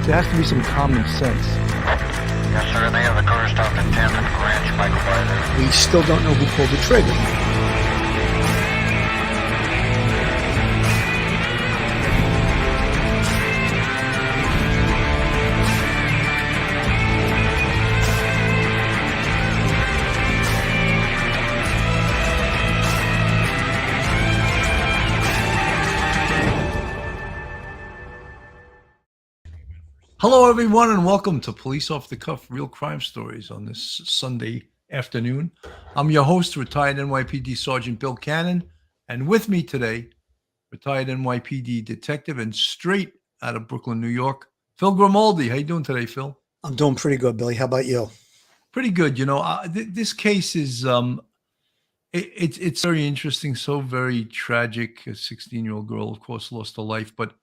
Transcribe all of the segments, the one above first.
There has to be some common sense. Yes, sir. They have the car stopped at 10th and Ranch, Michael Byler. We still don't know who pulled the trigger. Hello, everyone, and welcome to Police Off the Cuff Real Crime Stories on this Sunday afternoon. I'm your host, retired NYPD Sergeant Bill Cannon, and with me today, retired NYPD detective and straight out of Brooklyn, New York, Phil Grimaldi. How you doing today, Phil? I'm doing pretty good, Billy. How about you? Pretty good. You know, this case is it's very interesting, so very tragic. A 16-year-old girl, of course, lost her life, but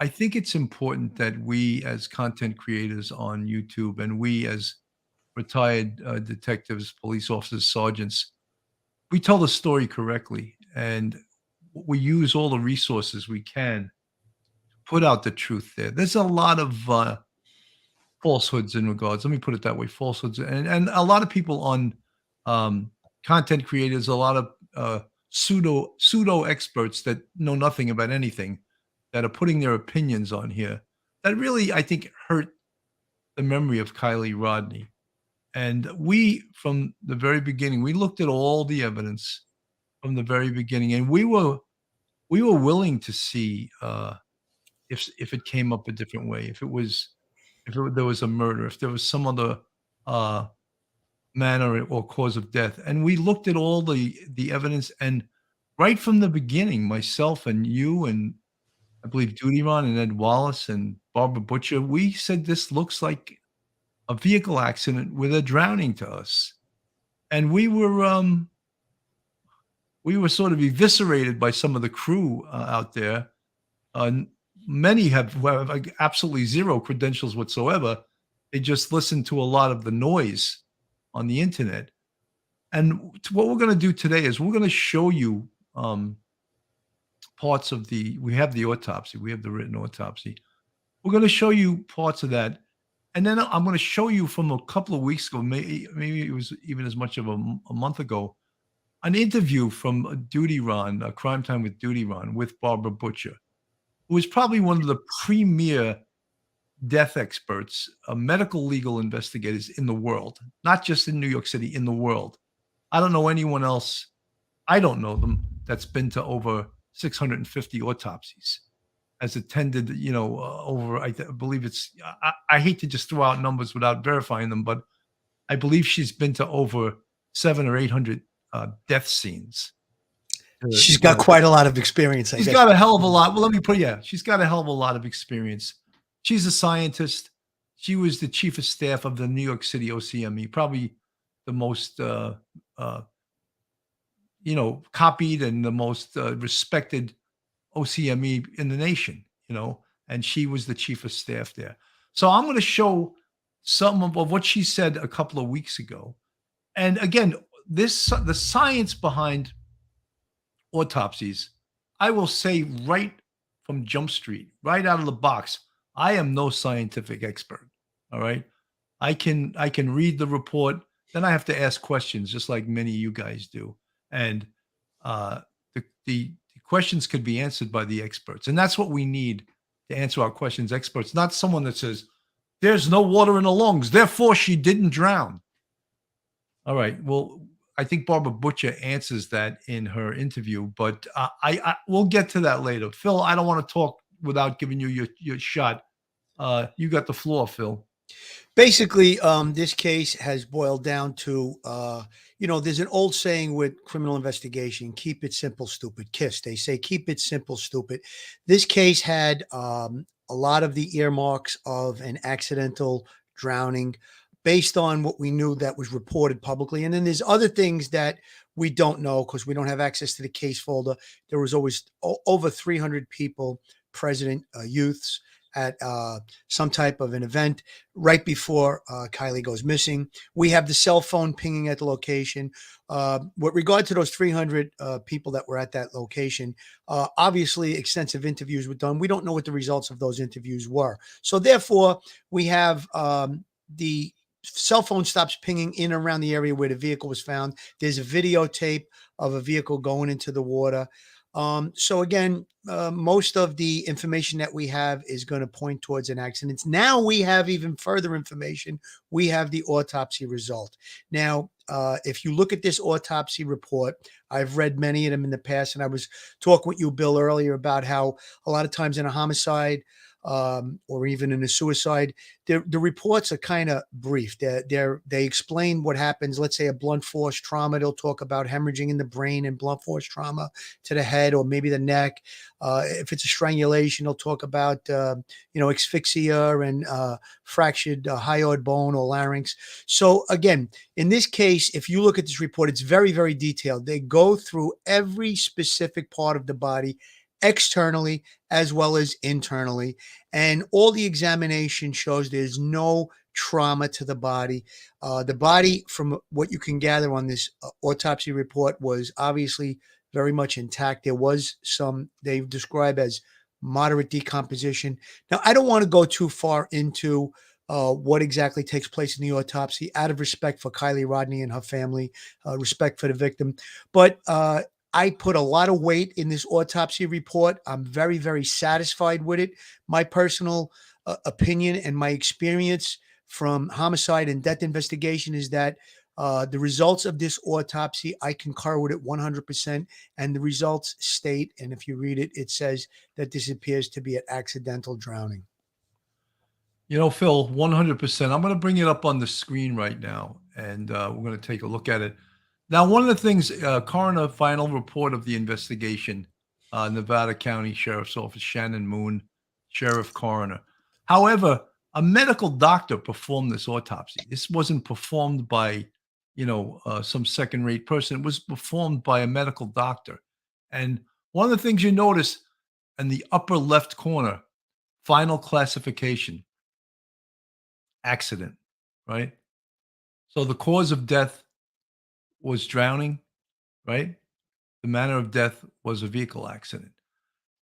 I think it's important that we as content creators on YouTube and we as retired detectives, police officers, sergeants, we tell the story correctly and we use all the resources we can to put out the truth there. There's a lot of falsehoods in regards, let me put it that way, falsehoods. And a lot of people on content creators, a lot of pseudo experts that know nothing about anything that are putting their opinions on here that really, I think, hurt the memory of Kiely Rodni. And we, from the very beginning, we looked at all the evidence from the very beginning, and we were willing to see if it came up a different way, there was a murder, if there was some other manner or cause of death. And we looked at all the evidence, and right from the beginning, myself and you and I believe Duty Ron and Ed Wallace and Barbara Butcher, we said this looks like a vehicle accident with a drowning to us. And we were sort of eviscerated by some of the crew out there. Many have like absolutely zero credentials whatsoever. They just listen to a lot of the noise on the internet. And what we're going to do today is we're going to show you parts of we have the autopsy, we have the written autopsy. We're going to show you parts of that. And then I'm going to show you from a couple of weeks ago, maybe it was even as much of a month ago, an interview from Duty Ron, Crime Time with Duty Ron, with Barbara Butcher, who is probably one of the premier death experts, medical legal investigators in the world, not just in New York City, in the world. I don't know anyone else, I don't know them, that's been to over 650 autopsies, has attended, over, I believe it's, I hate to just throw out numbers without verifying them, but I believe she's been to over 700 or 800 death scenes. She's got quite a lot of experience. She's got a hell of a lot. Well, let me put, she's got a hell of a lot of experience. She's a scientist. She was the chief of staff of the New York City OCME, probably the most, copied and the most respected OCME in the nation, and she was the chief of staff there. So I'm going to show some of what she said a couple of weeks ago. And again, the science behind autopsies, I will say right from Jump Street, right out of the box, I am no scientific expert. All right. I can read the report. Then I have to ask questions just like many of you guys do. And the questions could be answered by the experts. And that's what we need to answer our questions, experts, not someone that says, there's no water in the lungs, therefore she didn't drown. All right. Well, I think Barbara Butcher answers that in her interview, but we'll get to that later. Phil, I don't want to talk without giving you your shot. You got the floor, Phil. Basically, this case has boiled down to, there's an old saying with criminal investigation, keep it simple, stupid. KISS. They say, keep it simple, stupid. This case had a lot of the earmarks of an accidental drowning based on what we knew that was reported publicly. And then there's other things that we don't know because we don't have access to the case folder. There was always over 300 people, president, youths, at some type of an event right before Kiely goes missing. We have the cell phone pinging at the location. With regard to those 300 people that were at that location, obviously extensive interviews were done. We don't know what the results of those interviews were. So therefore, we have the cell phone stops pinging in and around the area where the vehicle was found. There's a videotape of a vehicle going into the water. So again, most of the information that we have is going to point towards an accident. Now we have even further information. We have the autopsy result. Now, if you look at this autopsy report, I've read many of them in the past, and I was talking with you, Bill, earlier about how a lot of times in a homicide or even in a suicide, the reports are kind of brief. They explain what happens. Let's say a blunt force trauma. They'll talk about hemorrhaging in the brain and blunt force trauma to the head or maybe the neck. If it's a strangulation, they'll talk about asphyxia and fractured hyoid bone or larynx. So again, in this case, if you look at this report, it's very, very detailed. They go through every specific part of the body, externally as well as internally. And all the examination shows there's no trauma to the body. The body, from what you can gather on this autopsy report, was obviously very much intact. There was some they describe as moderate decomposition. Now, I don't want to go too far into what exactly takes place in the autopsy, out of respect for Kiely Rodni and her family, respect for the victim. But I put a lot of weight in this autopsy report. I'm very, very satisfied with it. My personal opinion and my experience from homicide and death investigation is that the results of this autopsy, I concur with it 100%. And the results state, and if you read it, it says that this appears to be an accidental drowning. Phil, 100%. I'm going to bring it up on the screen right now, and we're going to take a look at it. Now, one of the things, coroner final report of the investigation, Nevada County Sheriff's Office, Shannon Moon, Sheriff Coroner. However, a medical doctor performed this autopsy. This wasn't performed by, some second-rate person. It was performed by a medical doctor. And one of the things you notice in the upper left corner, final classification, accident, right? So the cause of death was drowning, right? The manner of death was a vehicle accident.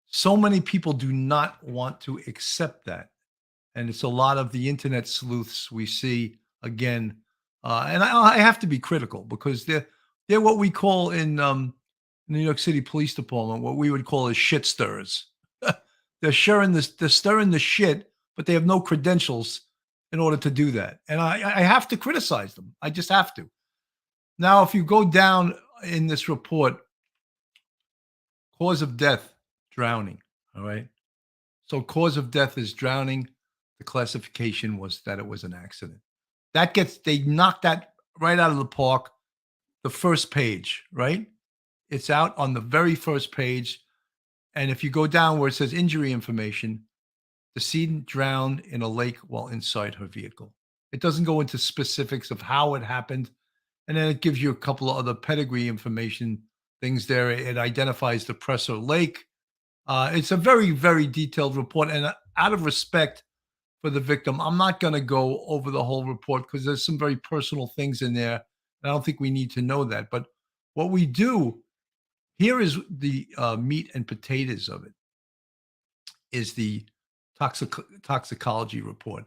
So many people do not want to accept that. And it's a lot of the internet sleuths we see again. And I have to be critical because they're what we call in New York City Police Department, what we would call as shit stirrers. They're stirring the shit, but they have no credentials in order to do that. And I have to criticize them. I just have to. Now, if you go down in this report, cause of death, drowning, all right? So cause of death is drowning. The classification was that it was an accident. They knocked that right out of the park, the first page, right? It's out on the very first page. And if you go down where it says injury information, decedent drowned in a lake while inside her vehicle. It doesn't go into specifics of how it happened. And then it gives you a couple of other pedigree information things there. It identifies the Presser Lake. It's a very, very detailed report. And out of respect for the victim, I'm not going to go over the whole report because there's some very personal things in there. And I don't think we need to know that. But what we do, here is the meat and potatoes of it, is the toxicology report.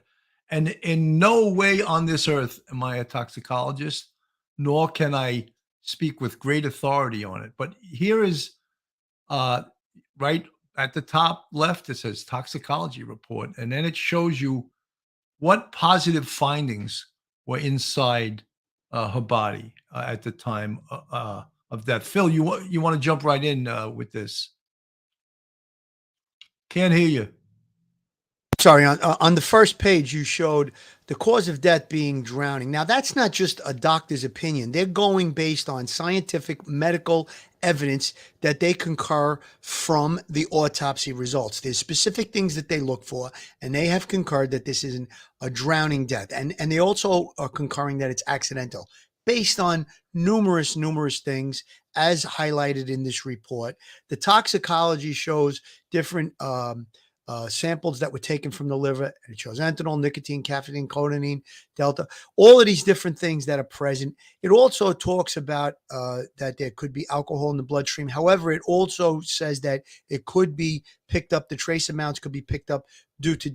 And in no way on this earth am I a toxicologist, nor can I speak with great authority on it. But here is right at the top left, it says toxicology report. And then it shows you what positive findings were inside her body at the time of death. Phil, you want to jump right in with this? Can't hear you. Sorry, on the first page, you showed the cause of death being drowning. Now, that's not just a doctor's opinion. They're going based on scientific medical evidence that they concur from the autopsy results. There's specific things that they look for, and they have concurred that this isn't a drowning death. And they also are concurring that it's accidental, based on numerous things as highlighted in this report. The toxicology shows different samples that were taken from the liver, and it shows ethanol, nicotine, caffeine, codeine, delta, all of these different things that are present. It also talks about that there could be alcohol in the bloodstream. However, it also says that it could be picked up, the trace amounts could be picked up due to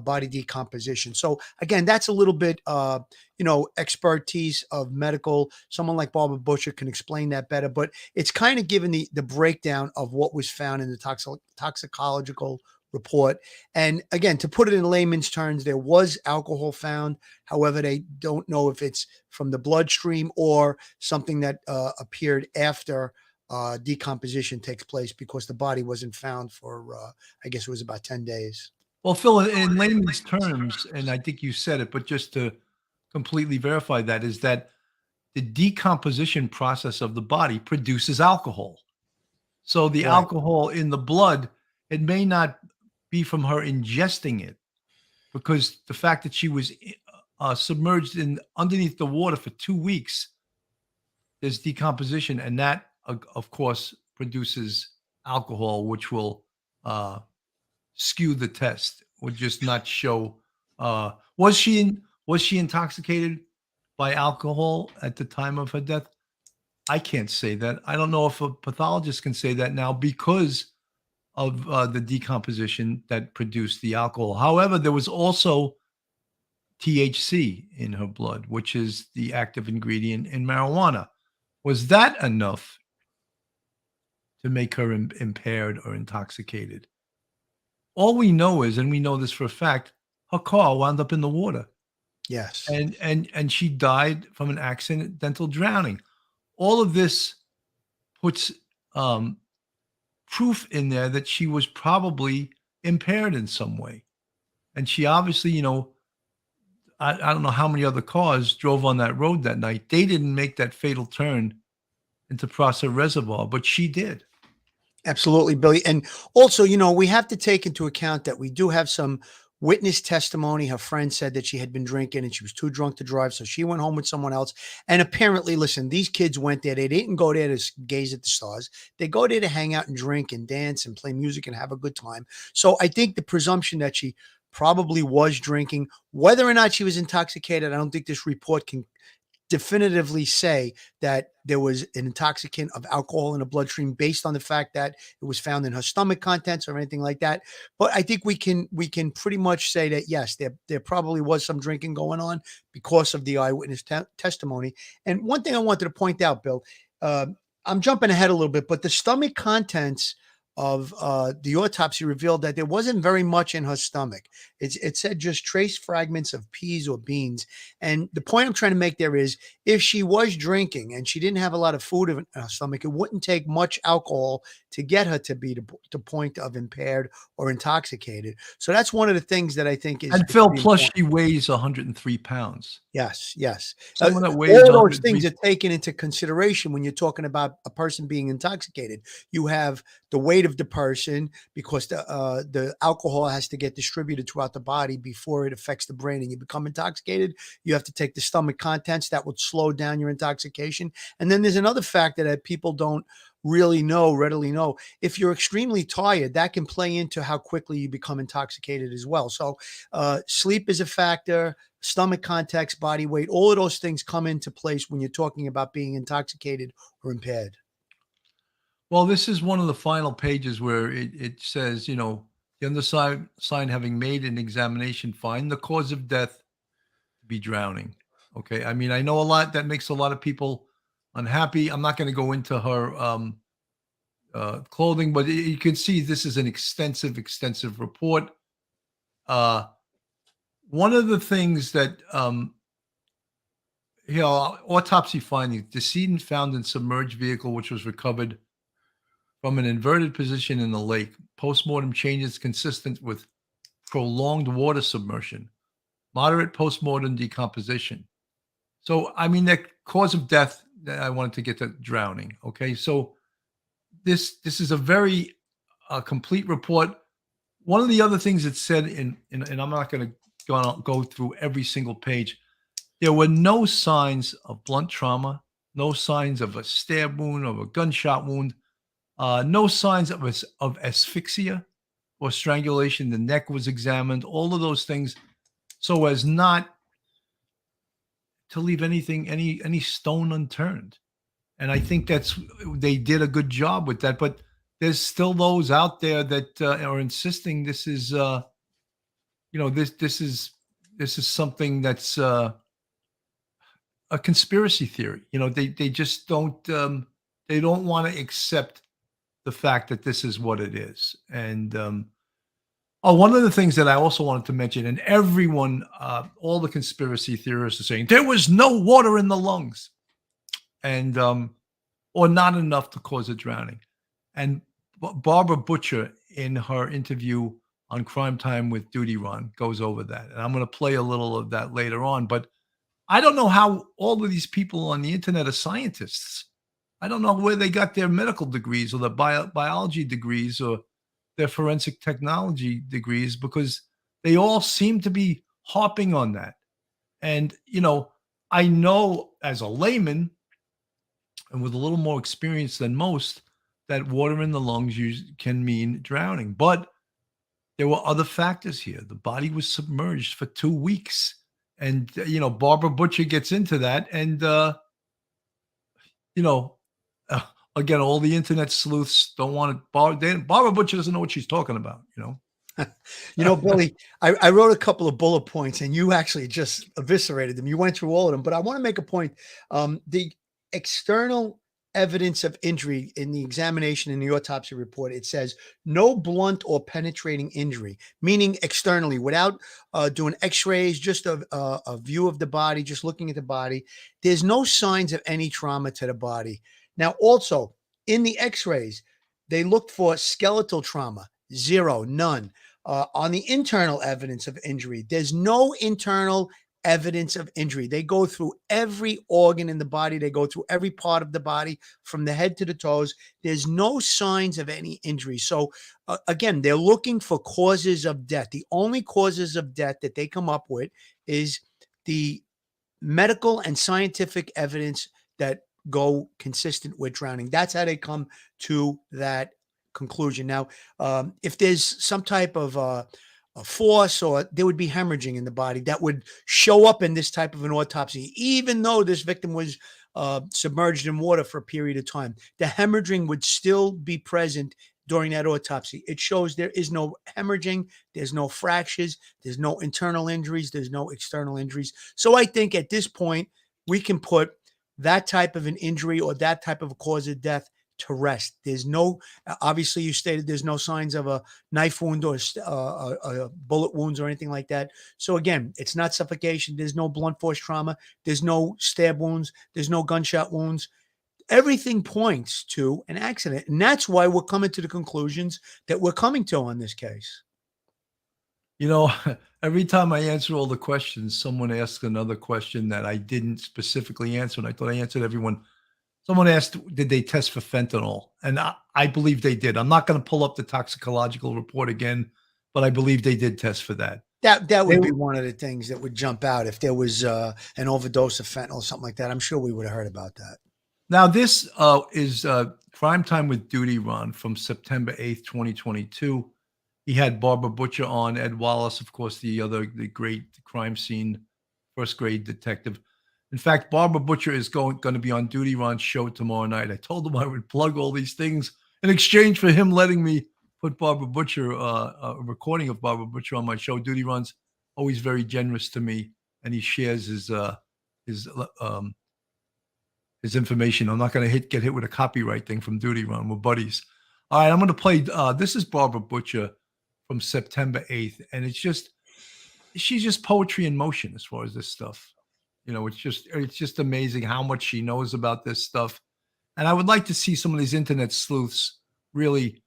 body decomposition. So again, that's a little bit, expertise of medical. Someone like Barbara Butcher can explain that better, but it's kind of given the breakdown of what was found in the toxicological report. And again, to put it in layman's terms, there was alcohol found. However, they don't know if it's from the bloodstream or something that appeared after decomposition takes place, because the body wasn't found for, I guess it was about 10 days. Well, Phil, in layman's terms, and I think you said it, but just to completely verify that, is that the decomposition process of the body produces alcohol. So the Right. alcohol in the blood, it may not be from her ingesting it, because the fact that she was submerged underneath the water for 2 weeks, there's decomposition, and that, of course, produces alcohol, which will skew the test, would just not show. Was she intoxicated by alcohol at the time of her death? I can't say that. I don't know if a pathologist can say that now, because of the decomposition that produced the alcohol. However, there was also THC in her blood, which is the active ingredient in marijuana. Was that enough to make her impaired or intoxicated? All we know is, and we know this for a fact, her car wound up in the water, Yes. and she died from an accidental drowning. All of this puts proof in there that she was probably impaired in some way. And she obviously, I don't know how many other cars drove on that road that night. They didn't make that fatal turn into Prosser Reservoir, but she did. Absolutely, Billy. And also, we have to take into account that we do have some witness testimony. Her friend said that she had been drinking and she was too drunk to drive, so she went home with someone else. And apparently, listen, these kids went there. They didn't go there to gaze at the stars. They go there to hang out and drink and dance and play music and have a good time. So I think the presumption that she probably was drinking, whether or not she was intoxicated, I don't think this report can definitively say that there was an intoxicant of alcohol in the bloodstream based on the fact that it was found in her stomach contents or anything like that. But I think we can pretty much say that yes, there probably was some drinking going on because of the eyewitness testimony. And one thing I wanted to point out, Bill, I'm jumping ahead a little bit, but the stomach contents of the autopsy revealed that there wasn't very much in her stomach. It said just trace fragments of peas or beans. And the point I'm trying to make there is, if she was drinking and she didn't have a lot of food in her stomach, it wouldn't take much alcohol to get her to be the point of impaired or intoxicated. So that's one of the things that I think is. And Phil, pretty plus important. she weighs 103 pounds. Yes, yes. Someone that All weighs of those 103 things are taken into consideration when you're talking about a person being intoxicated. You have the weight of the person, because the alcohol has to get distributed throughout the body before it affects the brain and you become intoxicated. You have to take the stomach contents that would slow down your intoxication. And then there's another factor that people don't readily know. If you're extremely tired, that can play into how quickly you become intoxicated as well. So sleep is a factor, stomach context, body weight, all of those things come into place when you're talking about being intoxicated or impaired. Well, this is one of the final pages where it says, the undersigned having made an examination find the cause of death to be drowning. Okay. I mean, I know that makes a lot of people unhappy. I'm not going to go into her clothing, but you can see this is an extensive report. One of the things that, autopsy findings: decedent found in submerged vehicle, which was recovered from an inverted position in the lake. Postmortem changes consistent with prolonged water submersion. Moderate postmortem decomposition. So, I mean, the cause of death, I wanted to get to drowning. Okay. So this is a very complete report. One of the other things it said and I'm not going to go through every single page. There were no signs of blunt trauma, no signs of a stab wound, of a gunshot wound, no signs of asphyxia or strangulation. The neck was examined, all of those things, so as not to leave any stone unturned. And I think they did a good job with that. But there's still those out there that are insisting this is, this is something that's a conspiracy theory. They just don't they don't want to accept the fact that this is what it is. And one of the things that I also wanted to mention, and everyone, all the conspiracy theorists are saying there was no water in the lungs, and or not enough to cause a drowning. And Barbara Butcher, in her interview on Crime Time with Duty Ron, goes over that. And I'm going to play a little of that later on. But I don't know how all of these people on the internet are scientists. I don't know where they got their medical degrees or their biology degrees or their forensic technology degrees, because they all seem to be harping on that. And, I know as a layman and with a little more experience than most, that water in the lungs can mean drowning. But there were other factors here. The body was submerged for 2 weeks. And, Barbara Butcher gets into that. And, again, all the internet sleuths don't want it. Barbara Butcher doesn't know what she's talking about, Billy, I wrote a couple of bullet points and you actually just eviscerated them. You went through all of them, but I want to make a point. The external evidence of injury in the examination in the autopsy report, it says no blunt or penetrating injury, meaning externally, without doing x-rays, just a view of the body, just looking at the body. There's no signs of any trauma to the body. Now, also in the x-rays, they looked for skeletal trauma, zero, none. On the internal evidence of injury, there's no internal evidence of injury. They go through every organ in the body. They go through every part of the body from the head to the toes. There's no signs of any injury. So again, they're looking for causes of death. The only causes of death that they come up with is the medical and scientific evidence that go consistent with drowning. That's how they come to that conclusion. Now, if there's some type of a force, or there would be hemorrhaging in the body that would show up in this type of an autopsy, even though this victim was submerged in water for a period of time, the hemorrhaging would still be present during that autopsy. It shows there is no hemorrhaging, there's no fractures, there's no internal injuries, there's no external injuries. So I think at this point, we can put that type of an injury or that type of a cause of death to rest. There's no, obviously you stated there's no signs of a knife wound or bullet wounds or anything like that. So again, it's not suffocation. There's no blunt force trauma. There's no stab wounds. There's no gunshot wounds. Everything points to an accident. And that's why we're coming to the conclusions that we're coming to on this case. Every time I answer all the questions, someone asks another question that I didn't specifically answer. And I thought I answered everyone. Someone asked, did they test for fentanyl? And I believe they did. I'm not going to pull up the toxicological report again, but I believe they did test for that. That would be one of the things that would jump out if there was an overdose of fentanyl or something like that. I'm sure we would have heard about that. Now, this is Crime Time with Duty Ron from September 8th, 2022. He had Barbara Butcher on, Ed Wallace, of course, the great crime scene first grade detective. In fact, Barbara Butcher is going to be on Duty Ron's show tomorrow night. I told him I would plug all these things in exchange for him letting me put Barbara Butcher, a recording of Barbara Butcher on my show. Duty Ron's always very generous to me, and he shares his information. I'm not going to get hit with a copyright thing from Duty Ron. We're buddies. All right, I'm going to play. This is Barbara Butcher from September 8th, and she's just poetry in motion as far as this stuff. It's just amazing how much she knows about this stuff. And I would like to see some of these internet sleuths really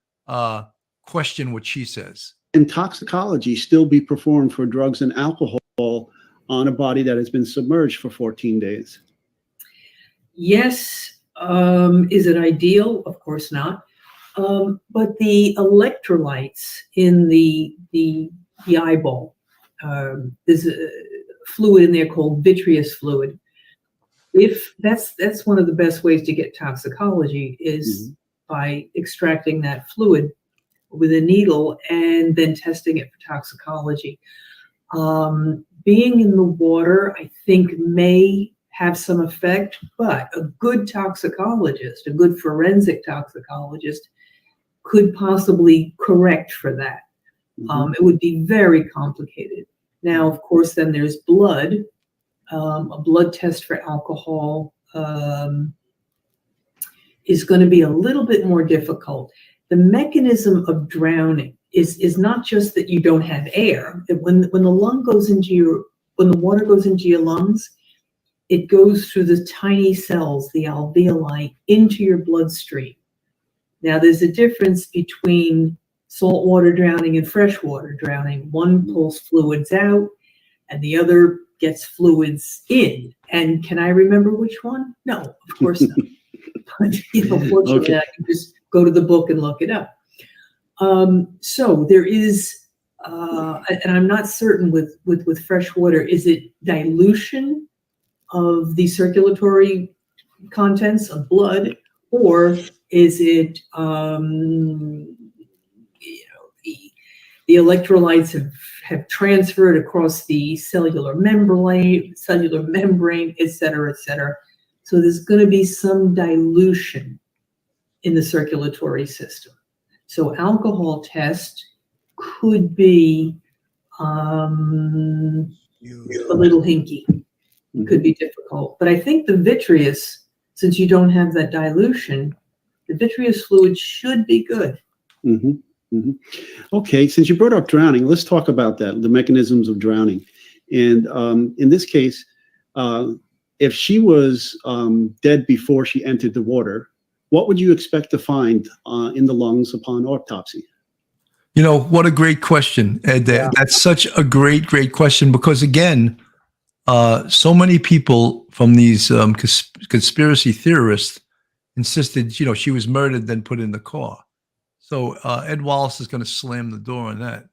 question what she says. Can toxicology still be performed for drugs and alcohol on a body that has been submerged for 14 days? Yes. Is it ideal? Of course not. But the electrolytes in the eyeball, there's a fluid in there called vitreous fluid. If that's one of the best ways to get toxicology is by extracting that fluid with a needle and then testing it for toxicology. Being in the water, I think, may have some effect, but a good toxicologist, a good forensic toxicologist, could possibly correct for that. It would be very complicated. Now, of course, then there's blood. A blood test for alcohol is going to be a little bit more difficult. The mechanism of drowning is not just that you don't have air. When the water goes into your lungs, it goes through the tiny cells, the alveoli, into your bloodstream. Now, there's a difference between saltwater drowning and freshwater drowning. One pulls fluids out, and the other gets fluids in. And can I remember which one? No, of course not. But fortunately, okay. I can just go to the book and look it up. So there is, and I'm not certain with freshwater, is it dilution of the circulatory contents of blood, or is it the electrolytes have transferred across the cellular membrane, et cetera, et cetera. So there's going to be some dilution in the circulatory system. So alcohol test could be a little hinky. It could be difficult. But I think the vitreous, since you don't have that dilution, the vitreous fluid should be good. Okay, since you brought up drowning, let's talk about that, the mechanisms of drowning. And in this case, if she was dead before she entered the water, what would you expect to find in the lungs upon autopsy? You know, what a great question, Ed. Yeah. That's such a great question, because again, so many people from these conspiracy theorists insisted, you know, she was murdered, then put in the car. So Ed Wallace is going to slam the door on that.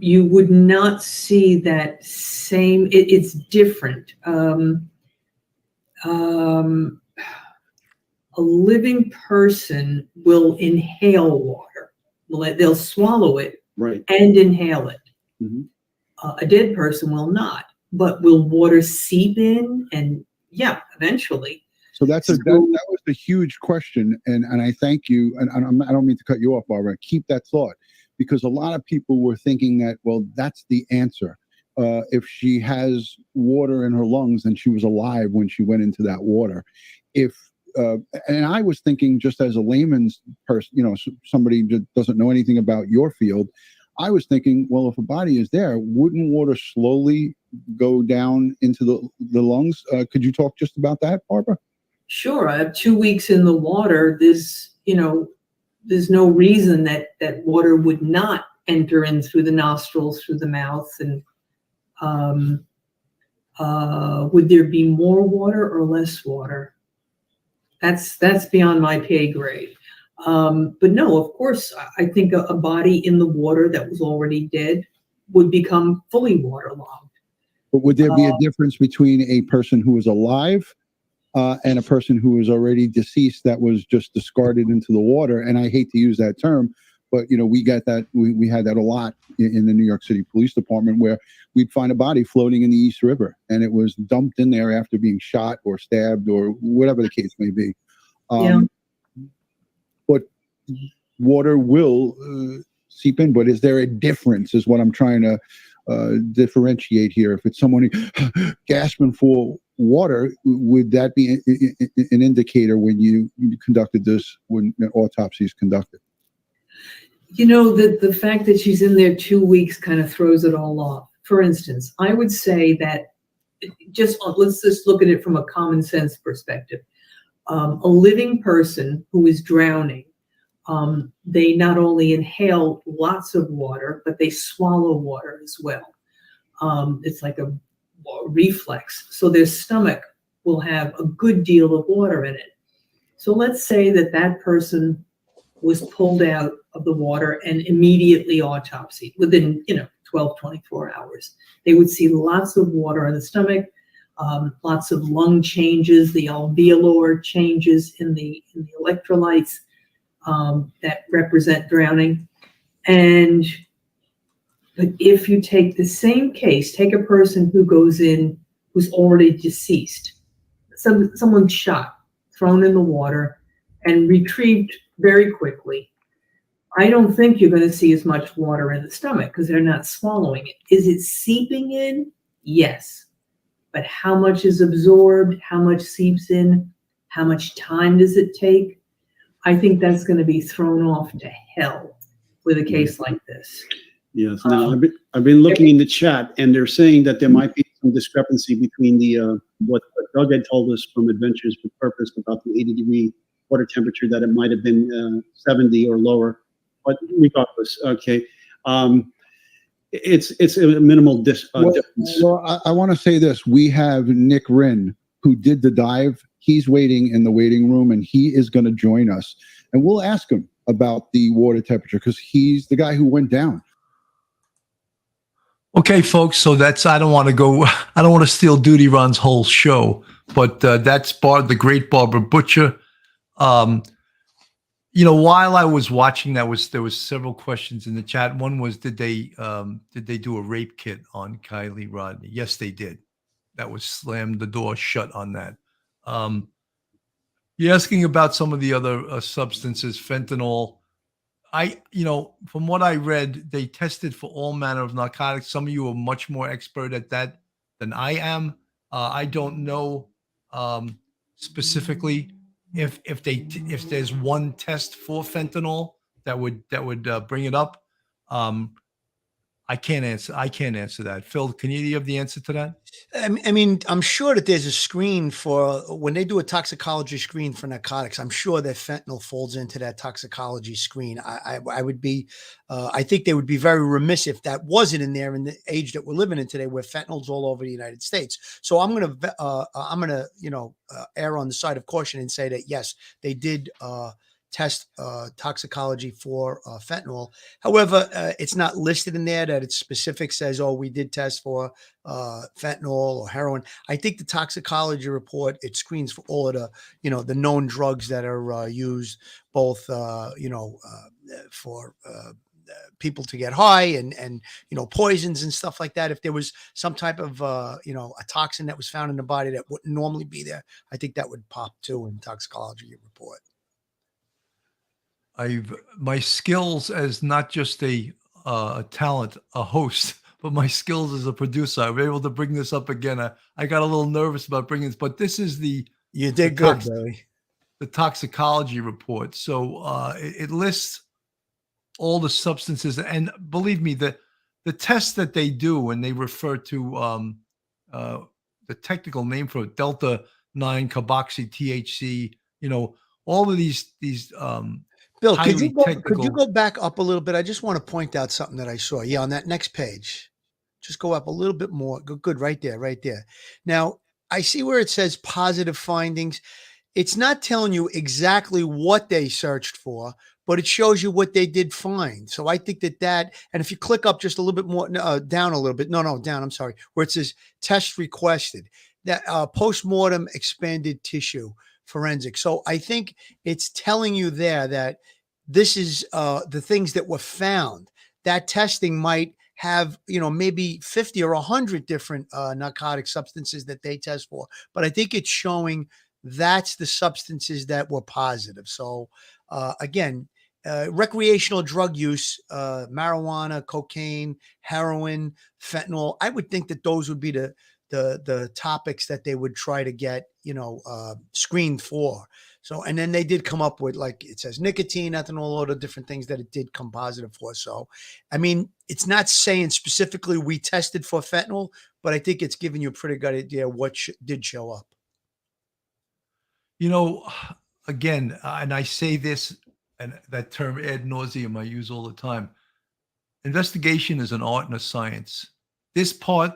You would not see that same, it's different. A living person will inhale water. They'll swallow it and inhale it. A dead person will not, but will water seep in? And yeah, eventually. So that was a huge question, and I thank you. And I don't mean to cut you off, Barbara. Keep that thought, because a lot of people were thinking that, well, that's the answer. If she has water in her lungs, then she was alive when she went into that water. And I was thinking, just as a layman's person, you know, somebody that doesn't know anything about your field, I was thinking, well, if a body is there, wouldn't water slowly go down into the lungs? Could you talk just about that, Barbara? Sure. I have 2 weeks in the water. There's no reason that water would not enter in through the nostrils, through the mouth. And would there be more water or less water? That's beyond my pay grade. But no, of course, I think a body in the water that was already dead would become fully waterlogged. But would there be a difference between a person who is alive and a person who is already deceased that was just discarded into the water? And I hate to use that term, but you know, we got that. We had that a lot in the New York City Police Department, where we'd find a body floating in the East River, and it was dumped in there after being shot or stabbed or whatever the case may be. But water will seep in. But is there a difference? Is what I'm trying to differentiate here. If it's someone gasping for water, would that be an indicator when you conducted this, when an autopsy is conducted? You know, the fact that she's in there 2 weeks kind of throws it all off. For instance, I would say that let's just look at it from a common sense perspective. A living person who is drowning, they not only inhale lots of water, but they swallow water as well. It's like a reflex. So their stomach will have a good deal of water in it. So let's say that person was pulled out of the water and immediately autopsied within, 12, 24 hours. They would see lots of water in the stomach, lots of lung changes, the alveolar changes in the electrolytes. that represent drowning. And but if you take the same case, take a person who goes in who's already deceased, someone shot, thrown in the water, and retrieved very quickly. I don't think you're going to see as much water in the stomach because they're not swallowing it. Is it seeping in? Yes. But how much is absorbed? How much seeps in? How much time does it take? I think that's going to be thrown off to hell with a case like this. Yes. Now I've been looking in the chat, and they're saying that there might be some discrepancy between the what Doug had told us from Adventures with Purpose about the 80-degree water temperature, that it might have been 70 or lower. But regardless, okay, it's a minimal difference. Well, I want to say this: we have Nick Wren, who did the dive. He's waiting in the waiting room, and he is going to join us, and we'll ask him about the water temperature because he's the guy who went down. Okay, folks. So I don't want to steal Duty Ron's whole show, but that's the great Barbara Butcher. While I was watching, there was several questions in the chat. One was, did they do a rape kit on Kiely Rodni? Yes, they did. That was slammed the door shut on that. You're asking about some of the other substances, fentanyl. From what I read, they tested for all manner of narcotics. Some of you are much more expert at that than I am. I don't know specifically if there's one test for fentanyl that would bring it up. I can't answer that. Phil, do you have the answer to that? I mean, I'm sure that there's a screen for when they do a toxicology screen for narcotics. I'm sure that fentanyl falls into that toxicology screen. I would be, I think they would be very remiss if that wasn't in there in the age that we're living in today, where fentanyl's all over the United States. So I'm gonna err on the side of caution and say that yes, they did test toxicology for fentanyl. However, it's not listed in there that it specific says, oh, we did test for fentanyl or heroin. I think the toxicology report, it screens for all of the, the known drugs that are used both, for people to get high and poisons and stuff like that. If there was some type of, a toxin that was found in the body that wouldn't normally be there, I think that would pop too in toxicology report. My skills as not just a talent, a host, but my skills as a producer, I was able to bring this up again. I got a little nervous about bringing this, but this is you did good, Barry. The toxicology report. So it lists all the substances, and believe me, the tests that they do when they refer to the technical name for it, delta 9 carboxy THC, all of these Bill, could you go back up a little bit? I just want to point out something that I saw. Yeah, on that next page. Just go up a little bit more. Good, right there, right there. Now, I see where it says positive findings. It's not telling you exactly what they searched for, but it shows you what they did find. So I think that, and if you click up just a little bit more, down a little bit. No, down, I'm sorry. Where it says test requested, that post-mortem expanded tissue forensic. So I think it's telling you there that this is the things that were found. That testing might have, maybe 50 or 100 different narcotic substances that they test for. But I think it's showing that's the substances that were positive. So again, recreational drug use, marijuana, cocaine, heroin, fentanyl, I would think that those would be the topics that they would try to get, screened for. So, and then they did come up with, like it says, nicotine, ethanol, all the different things that it did come positive for. So, I mean, it's not saying specifically we tested for fentanyl, but I think it's giving you a pretty good idea what did show up. Again, and I say this, and that term ad nauseum I use all the time. Investigation is an art and a science. This part,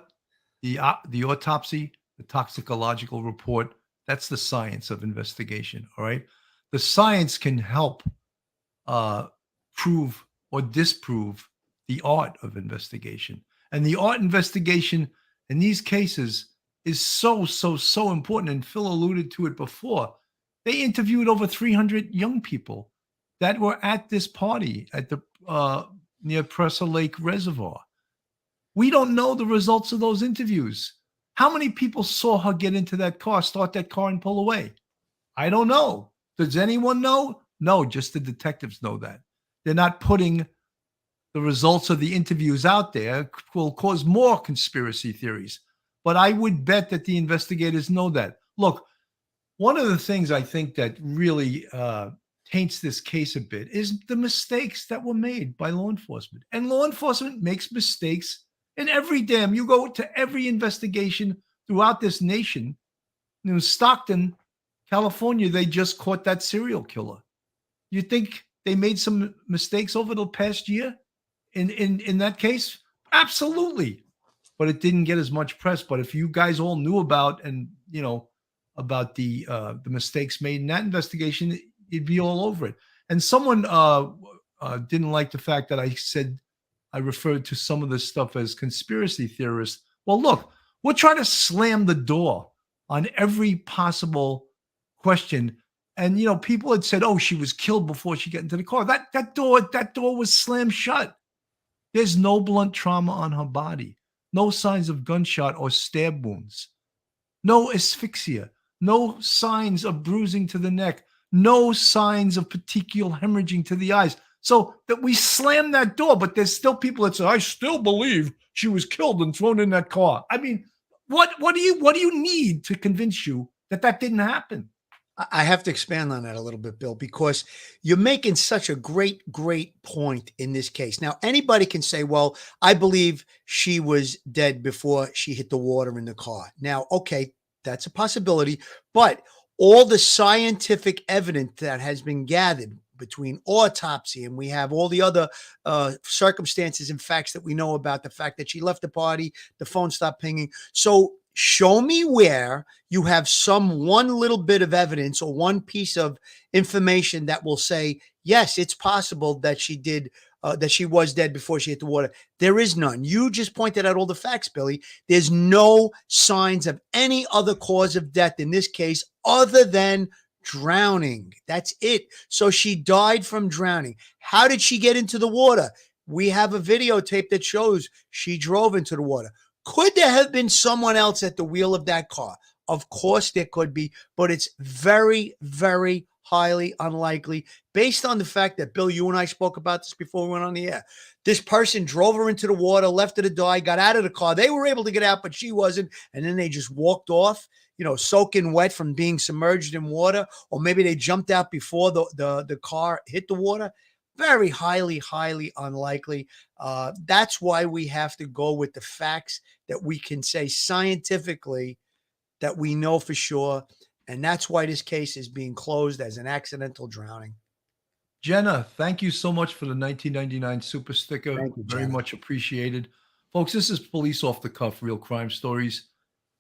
the autopsy, the toxicological report, that's the science of investigation. All right. The science can help prove or disprove the art of investigation. And the art investigation in these cases is so important. And Phil alluded to it before. They interviewed over 300 young people. that were at this party at the near Presser Lake Reservoir. We don't know the results of those interviews. How many people saw her get into that car, start that car, and pull away? I don't know. Does anyone know? No, just the detectives know that. They're not putting the results of the interviews out there. Will cause more conspiracy theories. But I would bet that the investigators know that. Look, one of the things I think that really taints this case a bit is the mistakes that were made by law enforcement. And law enforcement makes mistakes in every you go to every investigation throughout this nation. In Stockton, California, they just caught that serial killer. You think they made some mistakes over the past year in that case? Absolutely. But it didn't get as much press. But if you guys all knew about about the mistakes made in that investigation, you'd be all over it. And someone didn't like the fact that I said I referred to some of this stuff as conspiracy theorists. Well, look, we're trying to slam the door on every possible question. And people had said, "Oh, she was killed before she got into the car." That door was slammed shut. There's no blunt trauma on her body, no signs of gunshot or stab wounds, no asphyxia, no signs of bruising to the neck, no signs of petechial hemorrhaging to the eyes. So that we slammed that door, but there's still people that say, "I still believe she was killed and thrown in that car." I mean, what do you need to convince you that didn't happen? I have to expand on that a little bit, Bill, because you're making such a great point in this case. Now, anybody can say, "Well, I believe she was dead before she hit the water in the car." Now, okay, that's a possibility, but all the scientific evidence that has been gathered between autopsy, and we have all the other circumstances and facts that we know about the fact that she left the party, the phone stopped pinging. So show me where you have one little bit of evidence or one piece of information that will say, yes, it's possible that she did, that she was dead before she hit the water. There is none. You just pointed out all the facts, Billy. There's no signs of any other cause of death in this case other than drowning. That's it. So she died from drowning. How did she get into the water? We have a videotape that shows she drove into the water. Could there have been someone else at the wheel of that car? Of course there could be, but it's very, very highly unlikely based on the fact that, Bill, you and I spoke about this before we went on the air. This person drove her into the water, left her to die, got out of the car. They were able to get out, but she wasn't. And then they just walked off, soaking wet from being submerged in water. Or maybe they jumped out before the car hit the water. Very highly, highly unlikely. That's why we have to go with the facts that we can say scientifically that we know for sure. And that's why this case is being closed as an accidental drowning. Jenna, thank you so much for the 1999 super sticker. Thank you, Very Jenna. much appreciated. Folks, this is Police Off the Cuff, Real Crime Stories.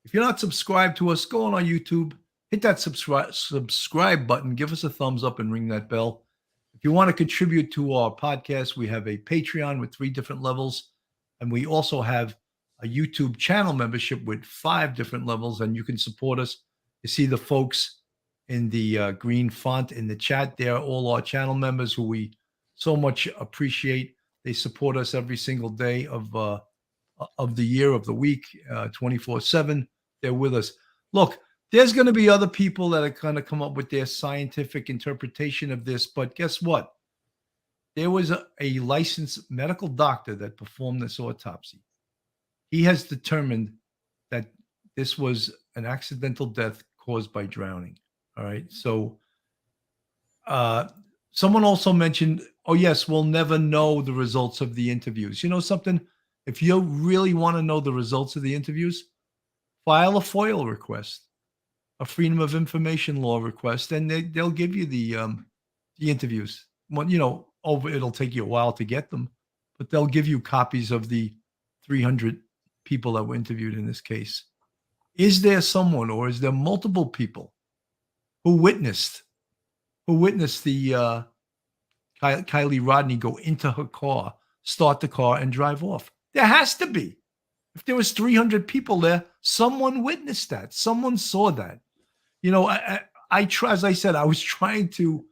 If you're not subscribed to us, go on our YouTube, hit that subscribe button, give us a thumbs up and ring that bell. If you want to contribute to our podcast, we have a Patreon with 3 different levels. And we also have a YouTube channel membership with 5 different levels, and you can support us. You see the folks in the green font in the chat there, all our channel members who we so much appreciate. They support us every single day of the year, of the week, 24/7. They're with us. Look, there's going to be other people that are going to come up with their scientific interpretation of this, but guess what? There was a licensed medical doctor that performed this autopsy. He has determined that this was an accidental death caused by drowning. All right. So someone also mentioned, oh, yes, we'll never know the results of the interviews. You know something? If you really want to know the results of the interviews, file a FOIL request, a Freedom of Information Law request, and they'll give you the interviews. Well, it'll take you a while to get them, but they'll give you copies of the 300 people that were interviewed in this case. Is there someone, or is there multiple people who witnessed the Kiely Rodni go into her car, start the car, and drive off? There has to be. If there was 300 people there, someone witnessed that. Someone saw that. As I said, I was trying to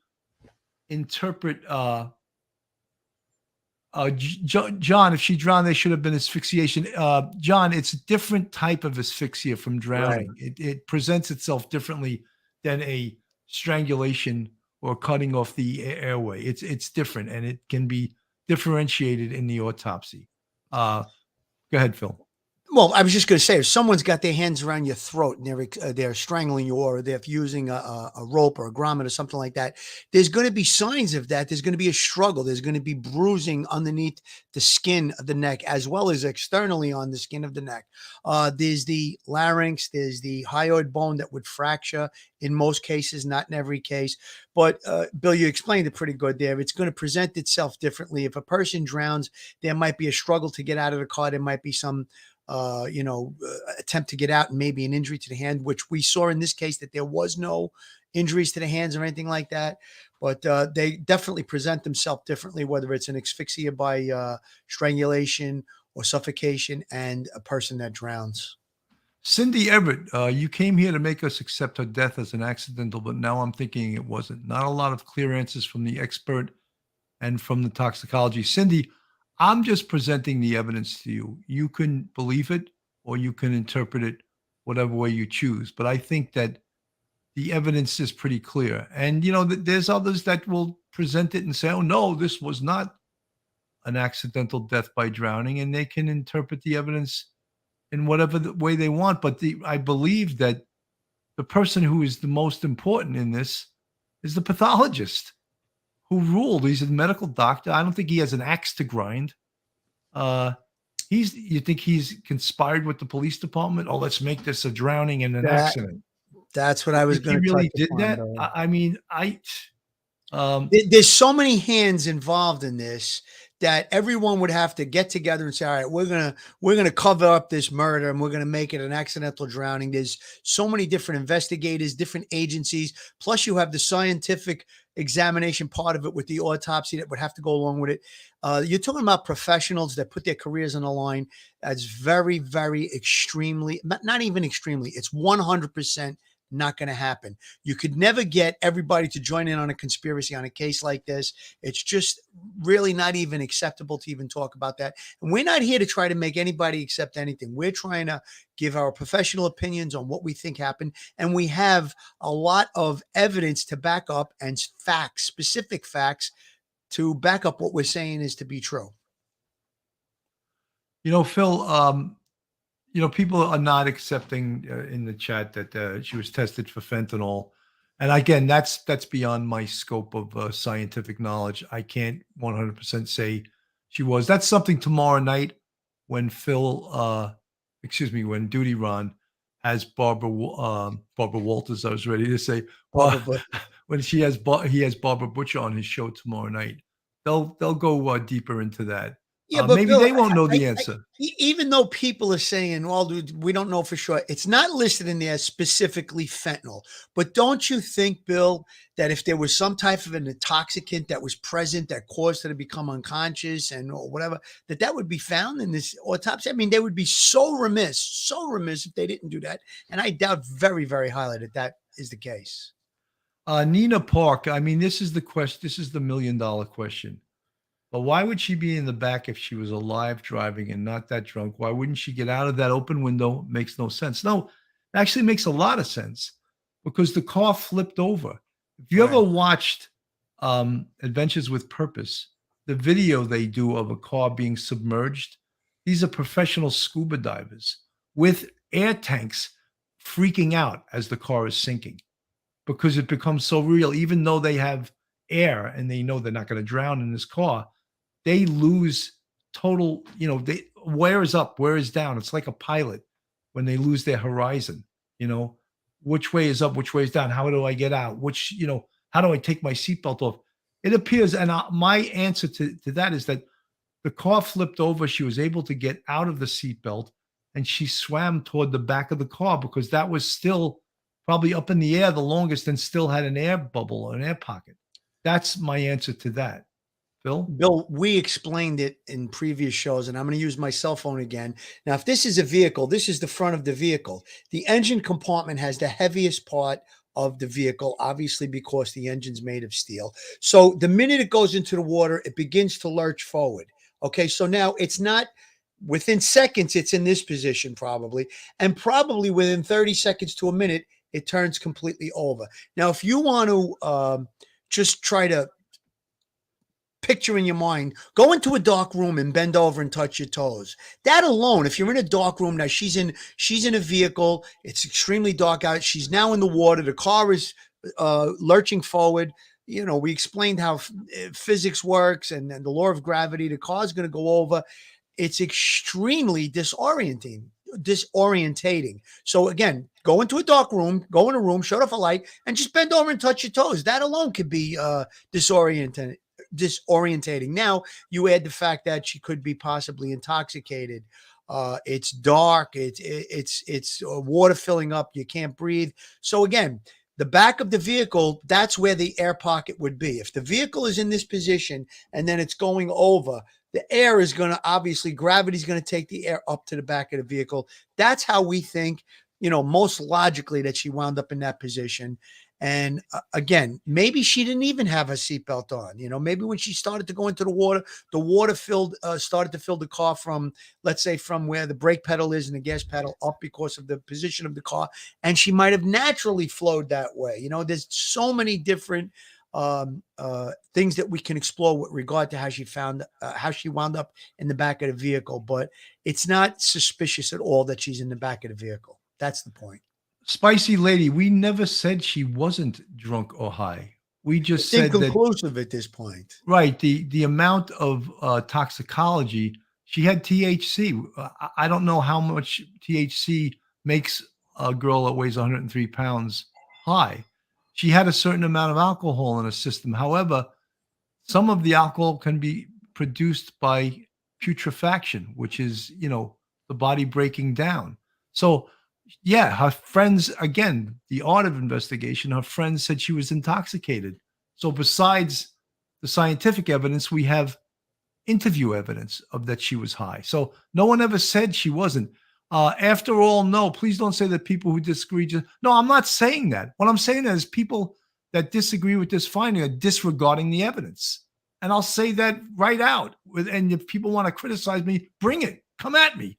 interpret John, if she drowned, there should have been asphyxiation. John, it's a different type of asphyxia from drowning. It presents itself differently than a strangulation or cutting off the airway. It's different, and it can be differentiated in the autopsy. Go ahead, Phil. Well, I was just going to say, if someone's got their hands around your throat and they're strangling you, or they're using a rope or a grommet or something like that, there's going to be signs of that. There's going to be a struggle. There's going to be bruising underneath the skin of the neck, as well as externally on the skin of the neck. There's the larynx. There's the hyoid bone that would fracture in most cases, not in every case. But Bill, you explained it pretty good there. It's going to present itself differently. If a person drowns, there might be a struggle to get out of the car. There might be some attempt to get out, and maybe an injury to the hand, which we saw in this case that there was no injuries to the hands or anything like that. But they definitely present themselves differently, whether it's an asphyxia by strangulation or suffocation and a person that drowns. Cindy Everett, you came here to make us accept her death as an accidental, but now I'm thinking it wasn't. Not a lot of clear answers from the expert and from the toxicology. Cindy, I'm just presenting the evidence to you. You can believe it or you can interpret it whatever way you choose. But I think that the evidence is pretty clear. And, there's others that will present it and say, oh, no, this was not an accidental death by drowning. And they can interpret the evidence in whatever way they want. But I believe that the person who is the most important in this is the pathologist who ruled. He's a medical doctor. I don't think he has an axe to grind. You think he's conspired with the police department? Oh, let's make this a drowning and an accident. That's what I was going to. He really did that. I mean, there's so many hands involved in this that everyone would have to get together and say, all right, we're gonna cover up this murder and we're gonna make it an accidental drowning. There's so many different investigators, different agencies. Plus, you have the scientific examination part of it with the autopsy that would have to go along with it. You're talking about professionals that put their careers on the line. That's very, very extremely, not even extremely, it's 100% not going to happen. You could never get everybody to join in on a conspiracy on a case like this. It's just really not even acceptable to even talk about that. And we're not here to try to make anybody accept anything. We're trying to give our professional opinions on what we think happened. And we have a lot of evidence to back up and facts, specific facts to back up what we're saying is to be true. Phil, people are not accepting in the chat that she was tested for fentanyl. And again, that's beyond my scope of scientific knowledge. I can't 100% say she was. That's something tomorrow night when when Duty Ron has Barbara Walters, I was ready to say, when he has Barbara Butcher on his show tomorrow night. They'll go deeper into that. Yeah, but maybe Bill, they won't know the answer. Even though people are saying, well, dude, we don't know for sure. It's not listed in there specifically fentanyl. But don't you think, Bill, that if there was some type of an intoxicant that was present that caused her to become unconscious or whatever, that would be found in this autopsy? I mean, they would be so remiss if they didn't do that. And I doubt very, very highly that is the case. Nina Park, I mean, this is the question. This is the $1 million question. But why would she be in the back if she was alive driving and not that drunk? Why wouldn't she get out of that open window? Makes no sense. No, it actually makes a lot of sense because the car flipped over. If you ever watched Adventures with Purpose, the video they do of a car being submerged, these are professional scuba divers with air tanks freaking out as the car is sinking because it becomes so real. Even though they have air and they know they're not going to drown in this car, they lose total, they wears up, wears down. It's like a pilot when they lose their horizon, which way is up, which way is down? How do I get out? How do I take my seatbelt off? It appears, and my answer to that is that the car flipped over. She was able to get out of the seatbelt and she swam toward the back of the car because that was still probably up in the air the longest and still had an air bubble, an air pocket. That's my answer to that. Bill, we explained it in previous shows, and I'm going to use my cell phone again. Now, if this is a vehicle, this is the front of the vehicle. The engine compartment has the heaviest part of the vehicle, obviously because the engine's made of steel. So the minute it goes into the water, it begins to lurch forward. Okay, so now it's not within seconds, it's in this position probably, and probably within 30 seconds to a minute, it turns completely over. Now, if you want to just try to picture in your mind, go into a dark room and bend over and touch your toes. That alone, if you're in a dark room now, she's in a vehicle, it's extremely dark out, she's now in the water, the car is lurching forward. You know, we explained how physics works and the law of gravity. The car is going to go over. It's extremely disorientating. So again, go into a dark room, go in a room, shut off a light, and just bend over and touch your toes. That alone could be disorientating. Now you add the fact that she could be possibly intoxicated. It's dark. It's water filling up. You can't breathe. So again, the back of the vehicle, that's where the air pocket would be. If the vehicle is in this position and then it's going over, the air is going to, obviously, gravity is going to take the air up to the back of the vehicle. That's how we think, most logically, that she wound up in that position. And again, maybe she didn't even have her seatbelt on. Maybe when she started to go into the water started to fill the car from, let's say, from where the brake pedal is and the gas pedal up because of the position of the car. And she might have naturally flowed that way. There's so many different things that we can explore with regard to how she wound up in the back of the vehicle. But it's not suspicious at all that she's in the back of the vehicle. That's the point. Spicy lady, we never said she wasn't drunk or high. We just It's said that, inconclusive at this point. right, the amount of toxicology, she had THC. I don't know how much THC makes a girl that weighs 103 pounds high. She had a certain amount of alcohol in her system. However, some of the alcohol can be produced by putrefaction, which is, the body breaking down. So yeah, her friends, again, the art of investigation, her friends said she was intoxicated. So besides the scientific evidence, we have interview evidence of that she was high. So no one ever said she wasn't. After all, no, please don't say that people who disagree no, I'm not saying that. What I'm saying is people that disagree with this finding are disregarding the evidence. And I'll say that right out. And if people want to criticize me, bring it. Come at me,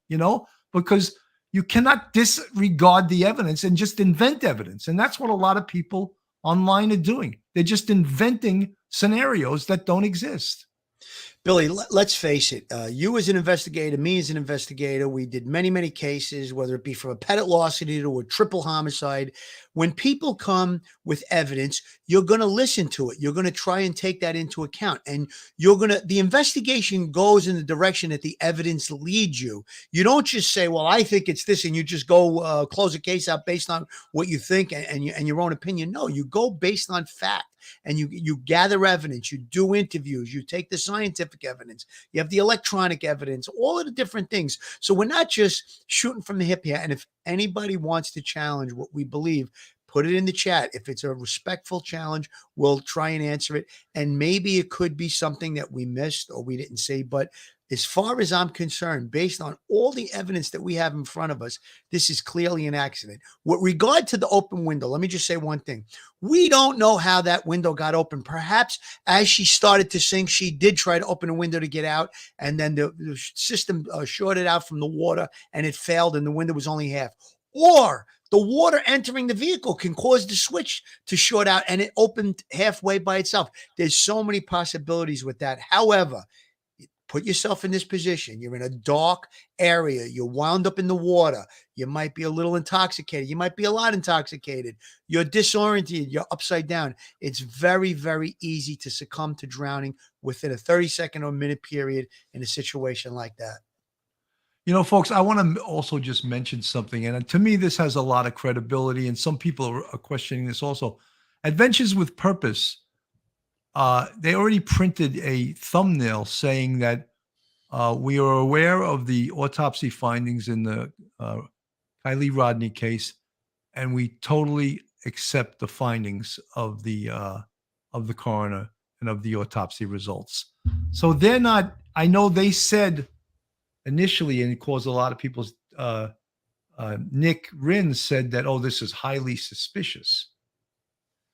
because you cannot disregard the evidence and just invent evidence. And that's what a lot of people online are doing. They're just inventing scenarios that don't exist. Billy, let's face it. You as an investigator, me as an investigator, we did many, many cases, whether it be from a pet larceny to a triple homicide. When people come with evidence, you're going to listen to it. You're going to try and take that into account. And the investigation goes in the direction that the evidence leads you. You don't just say, well, I think it's this, and you just go close a case out based on what you think and your own opinion. No, you go based on fact. And you gather evidence, you do interviews, you take the scientific evidence, you have the electronic evidence, all of the different things. So we're not just shooting from the hip here. And if anybody wants to challenge what we believe, put it in the chat. If it's a respectful challenge, we'll try and answer it. And maybe it could be something that we missed or we didn't say. But as far as I'm concerned, based on all the evidence that we have in front of us, this is clearly an accident. With regard to the open window, let me just say one thing. We don't know how that window got open. Perhaps as she started to sink, she did try to open a window to get out, and then the system shorted out from the water and it failed and the window was only half. Or the water entering the vehicle can cause the switch to short out and it opened halfway by itself. There's so many possibilities with that. However, put yourself in this position. You're in a dark area. You're wound up in the water. You might be a little intoxicated. You might be a lot intoxicated. You're disoriented. You're upside down. It's very, very easy to succumb to drowning within a 30-second or minute period in a situation like that. Folks, I want to also just mention something. And to me, this has a lot of credibility. And some people are questioning this also. Adventures with Purpose, they already printed a thumbnail saying that we are aware of the autopsy findings in the Kiely Rodni case, and we totally accept the findings of the coroner and of the autopsy results. So they're not. I know they said initially, and it caused a lot of people's. Nick Rins said that, oh, this is highly suspicious.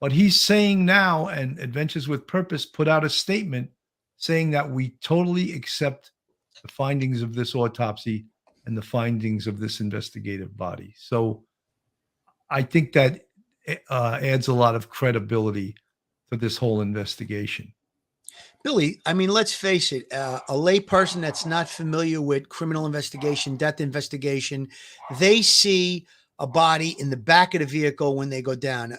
But he's saying now, and Adventures with Purpose put out a statement saying that we totally accept the findings of this autopsy and the findings of this investigative body. So I think that adds a lot of credibility to this whole investigation. Billy, I mean, let's face it, a lay person that's not familiar with criminal investigation, death investigation, they see a body in the back of the vehicle when they go down.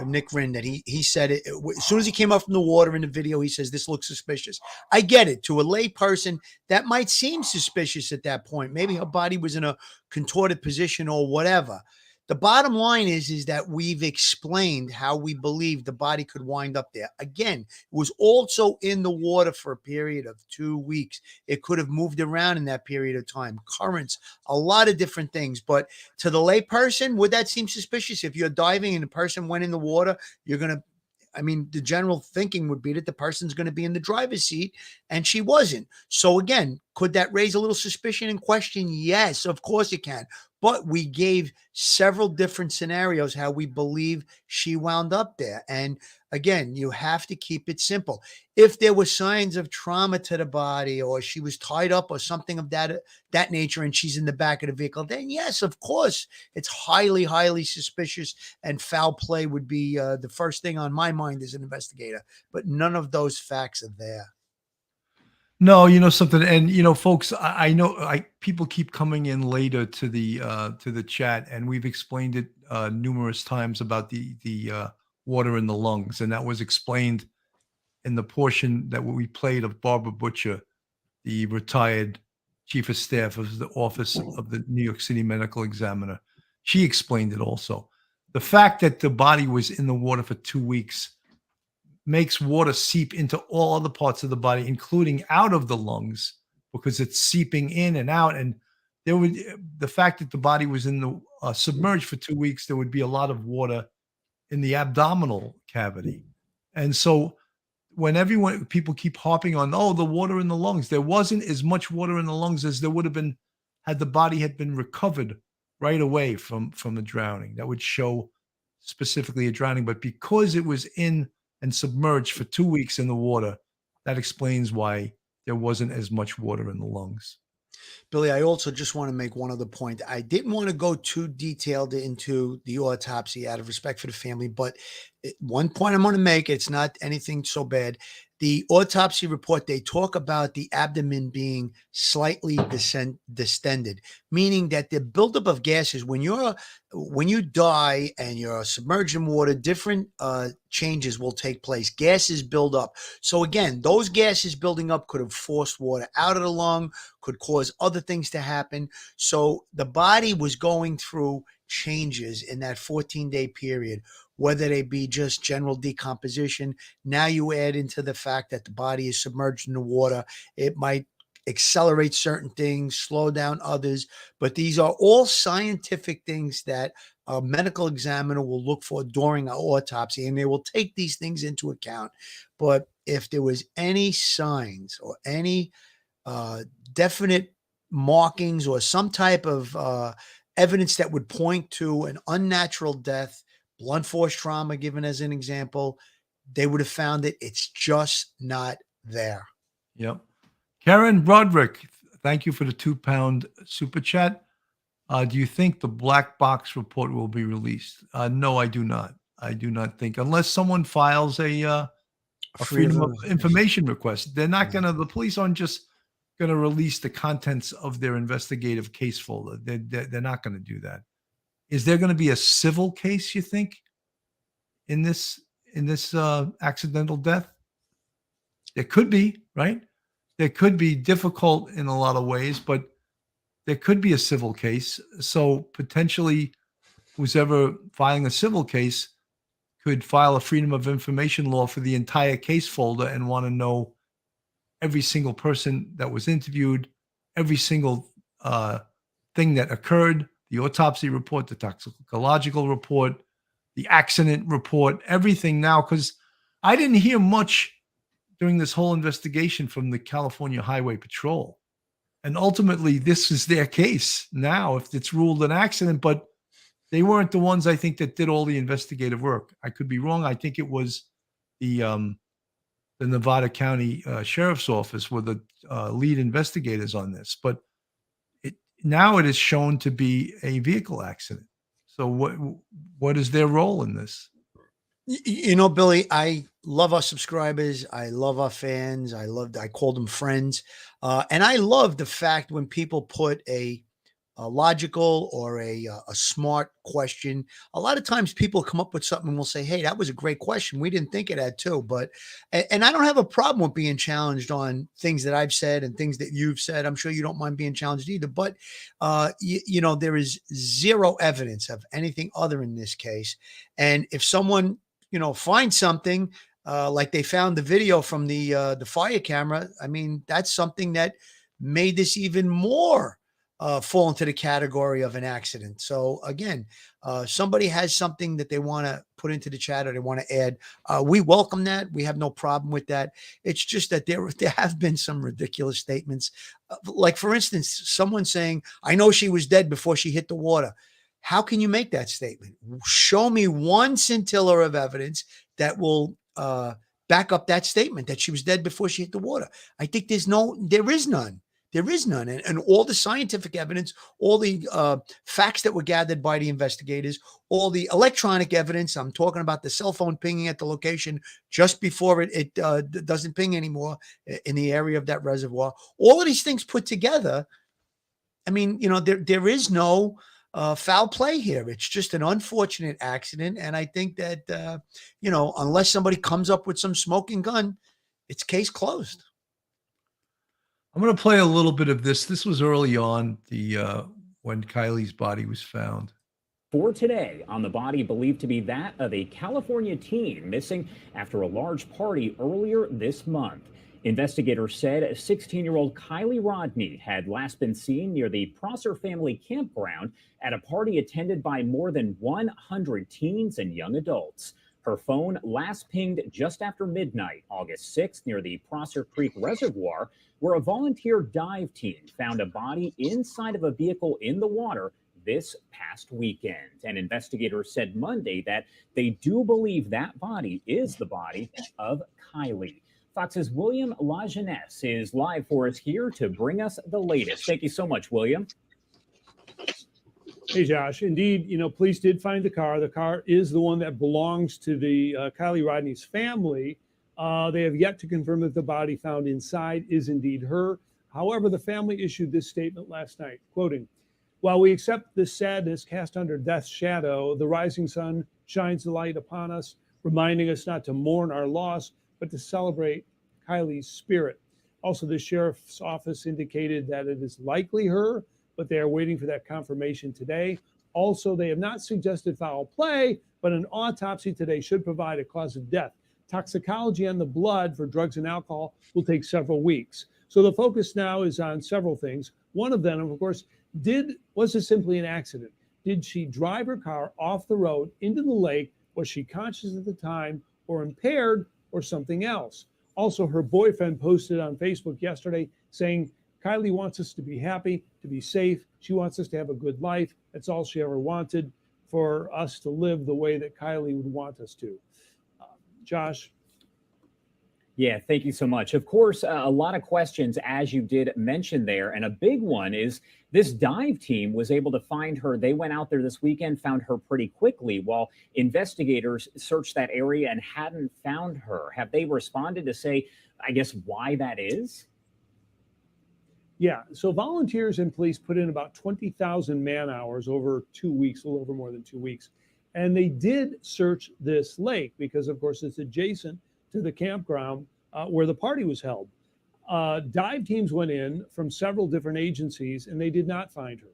Nick Rinn, that he said it as soon as he came up from the water in the video, he says, this looks suspicious. I get it. To a lay person, that might seem suspicious at that point. Maybe her body was in a contorted position or whatever. The bottom line is that we've explained how we believe the body could wind up there. Again, it was also in the water for a period of 2 weeks. It could have moved around in that period of time. Currents, a lot of different things. But to the lay person, would that seem suspicious? If you're diving and the person went in the water, you're going to, I mean, the general thinking would be that the person's going to be in the driver's seat, and she wasn't. So again, could that raise a little suspicion and question? Yes, of course it can. But we gave several different scenarios how we believe she wound up there. And again, you have to keep it simple. If there were signs of trauma to the body, or she was tied up or something of that nature, and she's in the back of the vehicle, then yes, of course, it's highly, highly suspicious, and foul play would be the first thing on my mind as an investigator. But none of those facts are there. No, you know something, and folks, I know people keep coming in later to the chat, and we've explained it numerous times about the water in the lungs, and that was explained in the portion that we played of Barbara Butcher, the retired chief of staff of the office of the New York City Medical Examiner. She explained it also. The fact that the body was in the water for 2 weeks makes water seep into all other parts of the body, including out of the lungs, because it's seeping in and out. And the fact that the body was in the submerged for 2 weeks, there would be a lot of water in the abdominal cavity. And so when people keep harping on, oh, the water in the lungs, there wasn't as much water in the lungs as there would have been had the body had been recovered right away from a drowning. That would show specifically a drowning. But because it was in and submerged for 2 weeks in the water, that explains why there wasn't as much water in the lungs. Billy, I also just want to make one other point. I didn't want to go too detailed into the autopsy out of respect for the family, but one point I'm going to make, it's not anything so bad. The autopsy report, they talk about the abdomen being slightly distended, meaning that the buildup of gases, when you die and you're submerged in water, different changes will take place. Gases build up. So again, those gases building up could have forced water out of the lung, could cause other things to happen. So the body was going through changes in that 14-day period, whether they be just general decomposition. Now you add into the fact that the body is submerged in the water. It might accelerate certain things, slow down others, but these are all scientific things that a medical examiner will look for during an autopsy, and they will take these things into account. But if there was any signs or any definite markings or some type of evidence that would point to an unnatural death, blunt force trauma given as an example, they would have found it. It's just not there. Yep. Karen Broderick, thank you for the £2 super chat. Do you think the black box report will be released? No, I do not. I do not think, unless someone files a freedom of information request. They're not going to, the police aren't just going to release the contents of their investigative case folder. They're not going to do that. Is there going to be a civil case, you think, in this accidental death? There could be, right? There could be, difficult in a lot of ways, but there could be a civil case. So potentially who's ever filing a civil case could file a freedom of information law for the entire case folder and want to know every single person that was interviewed, every single thing that occurred, the autopsy report, the toxicological report, the accident report, everything now, because I didn't hear much during this whole investigation from the California Highway Patrol. And ultimately, this is their case now if it's ruled an accident. But They weren't the ones, I think, that did all the investigative work. I could be wrong. I think it was the Nevada County Sheriff's Office were the lead investigators on this. But now it is shown to be a vehicle accident. So what is their role in this? You know, Billy, I love our subscribers. I love our fans. I call them friends. And I love the fact when people put a logical or a smart question. A lot of times people come up with something and will say, hey, that was a great question. We didn't think of that too. But, and I don't have a problem with being challenged on things that I've said and things that you've said. I'm sure you don't mind being challenged either. But, you know, there is zero evidence of anything other in this case. And if someone, you know, finds something like they found the video from the fire camera, I mean, that's something that made this even more fall into the category of an accident. So again, somebody has something that they want to put into the chat or they want to add. We welcome that. We have no problem with that. It's just that there have been some ridiculous statements. Like for instance, someone saying, I know she was dead before she hit the water. How can you make that statement? Show me one scintilla of evidence that will back up that statement that she was dead before she hit the water. I think there is none. There is none. And all the scientific evidence, all the facts that were gathered by the investigators, all the electronic evidence, I'm talking about the cell phone pinging at the location just before it doesn't ping anymore in the area of that reservoir. All of these things put together, I mean, you know, there is no foul play here. It's just an unfortunate accident. And I think that, you know, unless somebody comes up with some smoking gun, it's case closed. I'm going to play a little bit of this. This was early on, when Kiely's body was found. For today, on the body believed to be that of a California teen missing after a large party earlier this month. Investigators said 16-year-old Kiely Rodni had last been seen near the Prosser family campground at a party attended by more than 100 teens and young adults. Her phone last pinged just after midnight, August 6th, near the Prosser Creek Reservoir, where a volunteer dive team found a body inside of a vehicle in the water this past weekend. And investigators said Monday that they do believe that body is the body of Kiely. Fox's William Lajeunesse is live for us here to bring us the latest. Thank you so much, William. Hey, Josh. Indeed, you know, police did find the car. The car is the one that belongs to the Kiely Rodni's family. They have yet to confirm that the body found inside is indeed her. However, the family issued this statement last night, quoting, "While we accept this sadness cast under death's shadow, the rising sun shines the light upon us, reminding us not to mourn our loss, but to celebrate Kiely's spirit." Also, the sheriff's office indicated that it is likely her, but they are waiting for that confirmation today. Also, they have not suggested foul play, but an autopsy today should provide a cause of death. Toxicology on the blood for drugs and alcohol will take several weeks. So the focus now is on several things. One of them, of course, was this simply an accident? Did she drive her car off the road into the lake? Was she conscious at the time or impaired or something else? Also, her boyfriend posted on Facebook yesterday saying, Kiely wants us to be happy, to be safe. She wants us to have a good life. That's all she ever wanted, for us to live the way that Kiely would want us to. Josh? Yeah, thank you so much. Of course, a lot of questions, as you did mention there. And a big one is this dive team was able to find her. They went out there this weekend, found her pretty quickly, while investigators searched that area and hadn't found her. Have they responded to say, I guess, why that is? Yeah, so volunteers and police put in about 20,000 man hours over 2 weeks, a little over more than 2 weeks. And they did search this lake because, of course, it's adjacent to the campground where the party was held. Dive teams went in from several different agencies and they did not find her.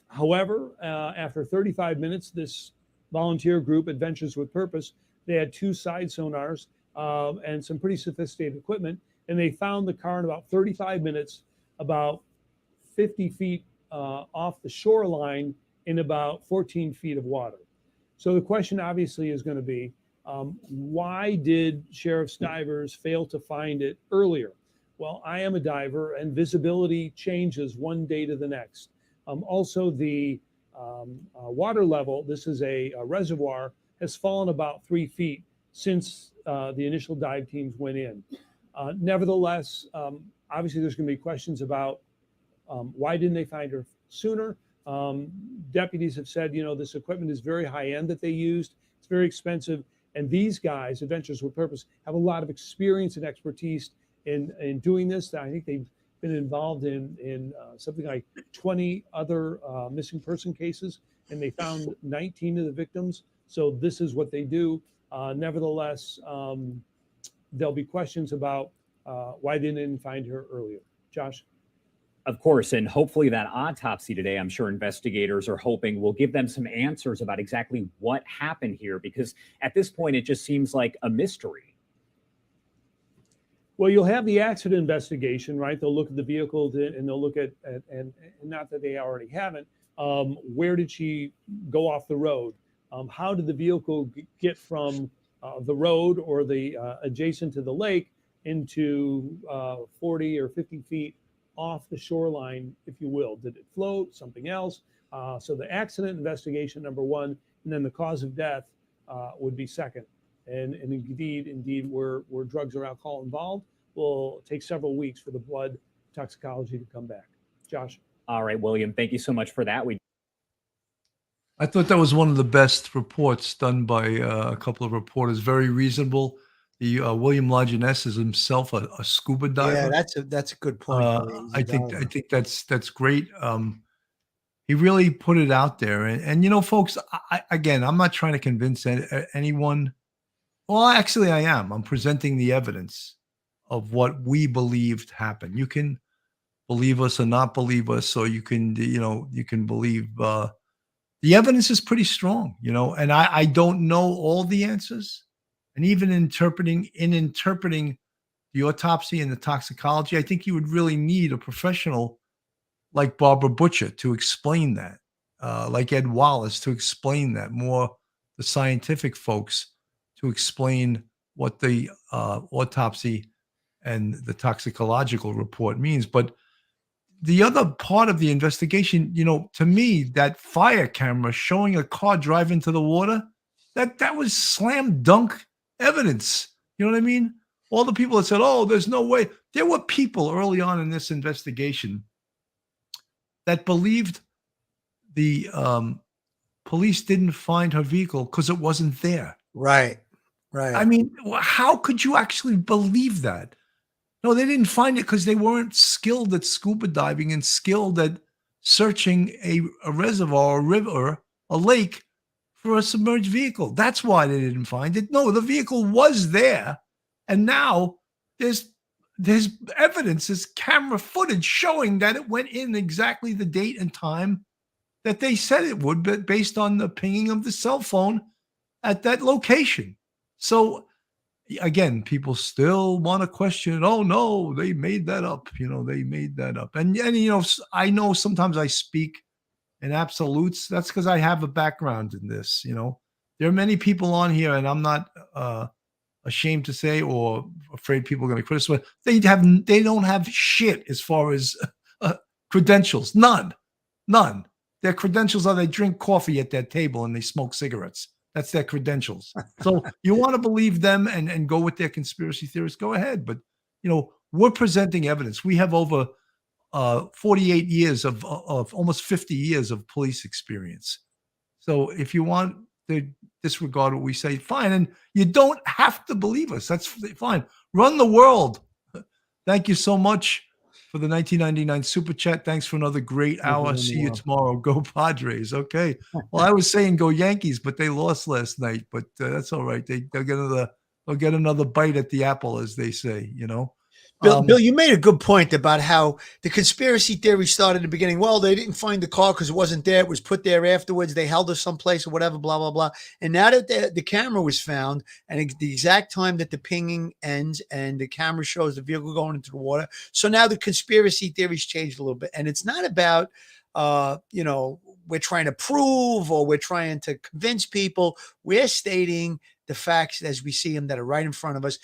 However, after 35 minutes, this volunteer group, Adventures with Purpose, they had 2 side sonars and some pretty sophisticated equipment. And they found the car in about 35 minutes, about 50 feet off the shoreline in about 14 feet of water. So the question obviously is going to be, why did sheriff's divers fail to find it earlier? Well, I am a diver and visibility changes one day to the next. Also, the water level, this is a reservoir, has fallen about 3 feet since the initial dive teams went in. Nevertheless, obviously there's going to be questions about why didn't they find her sooner? Deputies have said, this equipment is very high end that they used. It's very expensive. And these guys, Adventures with Purpose, have a lot of experience and expertise in doing this. I think they've been involved in something like 20 other missing person cases, and they found 19 of the victims. So this is what they do. Nevertheless, there'll be questions about why they didn't find her earlier. Josh? Of course, and hopefully that autopsy today, I'm sure investigators are hoping will give them some answers about exactly what happened here, because at this point, it just seems like a mystery. Well, you'll have the accident investigation, right? They'll look at the vehicle and they'll look at and not that they already haven't, where did she go off the road? How did the vehicle get from the road or the adjacent to the lake into 40 or 50 feet off the shoreline, if you will? Did it float, something else? So the accident investigation, number one, and then the cause of death would be second. And indeed, where drugs or alcohol involved, will take several weeks for the blood toxicology to come back. Josh? All right, William, thank you so much for that. I thought that was one of the best reports done by a couple of reporters. Very reasonable. The William Lajeunesse is himself a scuba diver. Yeah, that's a good point. I think that's great. He really put it out there, and folks. Again, I'm not trying to convince anyone. Well, actually, I am. I'm presenting the evidence of what we believed happened. You can believe us or not believe us, or you can believe. The evidence is pretty strong, and I don't know all the answers. And even interpreting the autopsy and the toxicology, I think you would really need a professional like Barbara Butcher to explain that, like Ed Wallace to explain that, more the scientific folks to explain what the autopsy and the toxicological report means. But the other part of the investigation, to me, that fire camera showing a car drive into the water, that was slam dunk evidence. You know what I mean? All the people that said, oh, there's no way. There were people early on in this investigation that believed the police didn't find her vehicle because it wasn't there. Right. I mean, how could you actually believe that? No, they didn't find it because they weren't skilled at scuba diving and skilled at searching a reservoir, a river, a lake for a submerged vehicle. That's why they didn't find it. No, the vehicle was there. And now there's evidence, there's camera footage showing that it went in exactly the date and time that they said it would, but based on the pinging of the cell phone at that location. So again, people still want to question it. Oh no, they made that up. They made that up. And I know sometimes I speak in absolutes. That's because I have a background in this. There are many people on here, and I'm not ashamed to say or afraid people are going to criticize. They don't have shit as far as credentials. None. Their credentials are they drink coffee at their table and they smoke cigarettes. That's their credentials. So you want to believe them and go with their conspiracy theorists, go ahead. But, we're presenting evidence. We have over 48 years of almost 50 years of police experience. So if you want to disregard what we say, fine. And you don't have to believe us. That's fine. Run the world. Thank you so much for the 1999 Super Chat. Thanks for another great hour. See you tomorrow. Go Padres. Okay. Well, I was saying go Yankees, but they lost last night. But that's all right. They'll get another bite at the apple, as they say. Bill, you made a good point about how the conspiracy theory started at the beginning. Well, they didn't find the car because it wasn't there. It was put there afterwards. They held her someplace or whatever, blah, blah, blah. And now that the camera was found and the exact time that the pinging ends and the camera shows the vehicle going into the water. So now the conspiracy theories changed a little bit. And it's not about, we're trying to prove or we're trying to convince people. We're stating the facts as we see them that are right in front of us.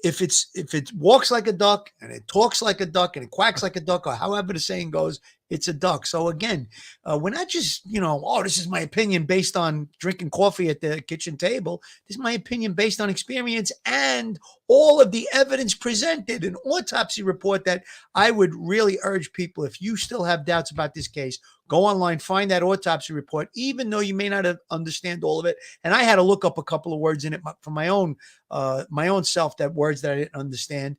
if it walks like a duck and it talks like a duck and it quacks like a duck, or however the saying goes, it's a duck. So again, we're not just, oh, this is my opinion based on drinking coffee at the kitchen table. This is my opinion based on experience and all of the evidence presented, an autopsy report that I would really urge people, if you still have doubts about this case, go online, find that autopsy report, even though you may not understand all of it. And I had to look up a couple of words in it for my own self, that words that I didn't understand.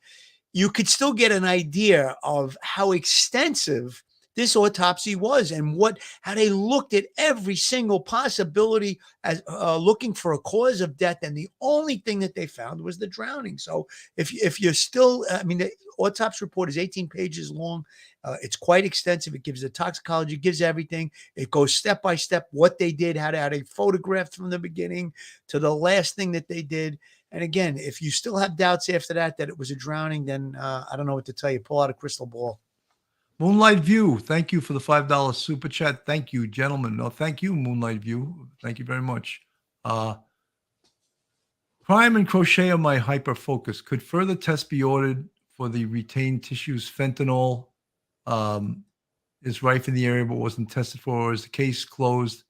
You could still get an idea of how extensive this autopsy was and how they looked at every single possibility as looking for a cause of death. And the only thing that they found was the drowning. So if you're still, the autopsy report is 18 pages long. It's quite extensive. It gives the toxicology, gives everything. It goes step by step, what they did, how they photographed from the beginning to the last thing that they did. And again, if you still have doubts after that it was a drowning, then I don't know what to tell you. Pull out a crystal ball. Moonlight View, thank you for the $5 super chat. Thank you, gentlemen. No, thank you, Moonlight View. Thank you very much. Crime and crochet are my hyper focus. Could further tests be ordered for the retained tissues? Fentanyl is rife in the area but wasn't tested for. Or is the case closed?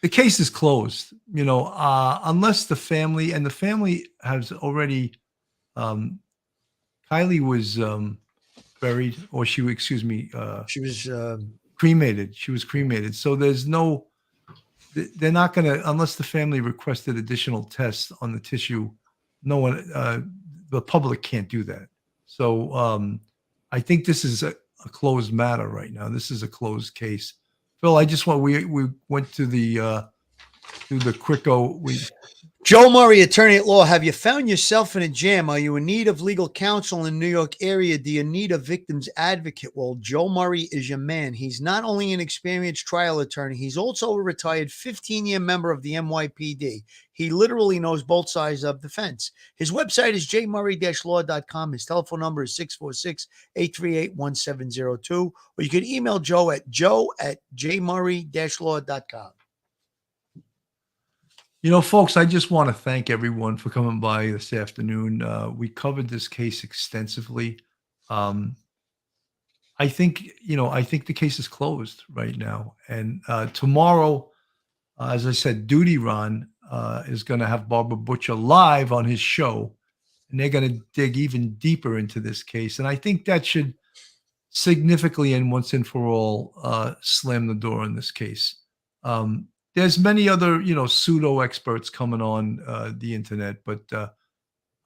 The case is closed, unless the family has already, Kiely was buried, or she was cremated. She was cremated. So there's no, they're not going to, unless the family requested additional tests on the tissue, no one, the public can't do that. So I think this is a closed matter right now. This is a closed case. Phil, I just we went to the quick. Joe Murray, attorney at law. Have you found yourself in a jam? Are you in need of legal counsel in the New York area? Do you need a victim's advocate? Well, Joe Murray is your man. He's not only an experienced trial attorney, he's also a retired 15-year member of the NYPD. He literally knows both sides of the fence. His website is jmurray-law.com. His telephone number is 646-838-1702. Or you can email Joe at jmurray-law.com. Folks, I just want to thank everyone for coming by this afternoon. We covered this case extensively. I think the case is closed right now. And tomorrow, as I said, Duty Ron is going to have Barbara Butcher live on his show, and they're going to dig even deeper into this case. And I think that should significantly and once and for all slam the door on this case. There's many other, pseudo experts coming on the internet, but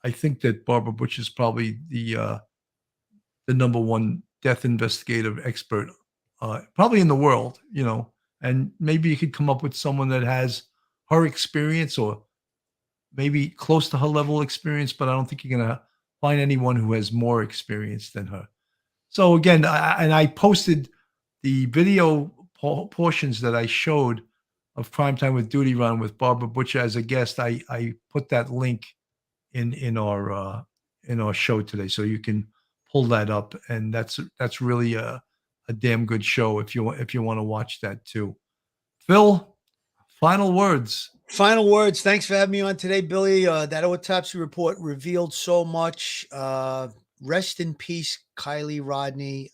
I think that Barbara Butcher is probably the number one death investigative expert, probably in the world, and maybe you could come up with someone that has her experience or maybe close to her level of experience, but I don't think you're going to find anyone who has more experience than her. So again, I posted the video portions that I showed of Crime Time with Duty Ron with Barbara Butcher as a guest. I put that link in our show today, so you can pull that up, and that's really a damn good show if you want to watch that too. Phil, final words. Final words. Thanks for having me on today, Billy. That autopsy report revealed so much. Rest in peace, Kiely Rodni.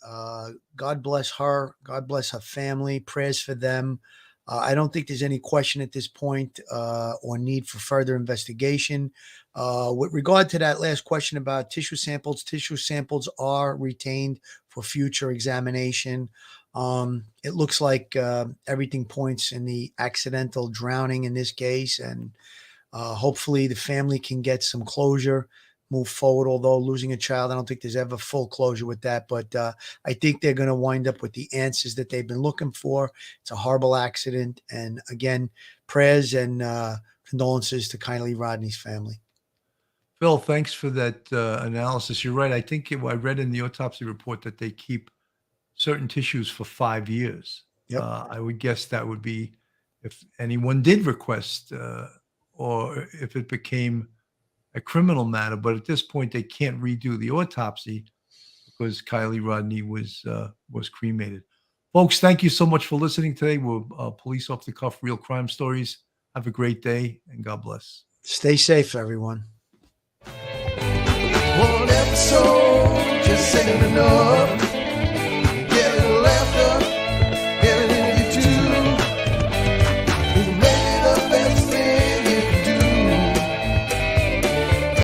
God bless her. God bless her family. Prayers for them. I don't think there's any question at this point or need for further investigation. With regard to that last question about tissue samples are retained for future examination. It looks like everything points in the accidental drowning in this case, and hopefully the family can get some closure, move forward. Although losing a child, I don't think there's ever full closure with that, but I think they're going to wind up with the answers that they've been looking for. It's a horrible accident, and again, prayers and condolences to Kiely Rodni's family. Phil, thanks for that analysis. You're right. I think I read in the autopsy report that they keep certain tissues for 5 years. Yep. I would guess that would be if anyone did request or if it became a criminal matter. But at this point, they can't redo the autopsy because Kiely Rodni was cremated. Folks, thank you so much for listening today. We're Police Off the Cuff, Real Crime Stories. Have a great day, and God bless. Stay safe, everyone. know.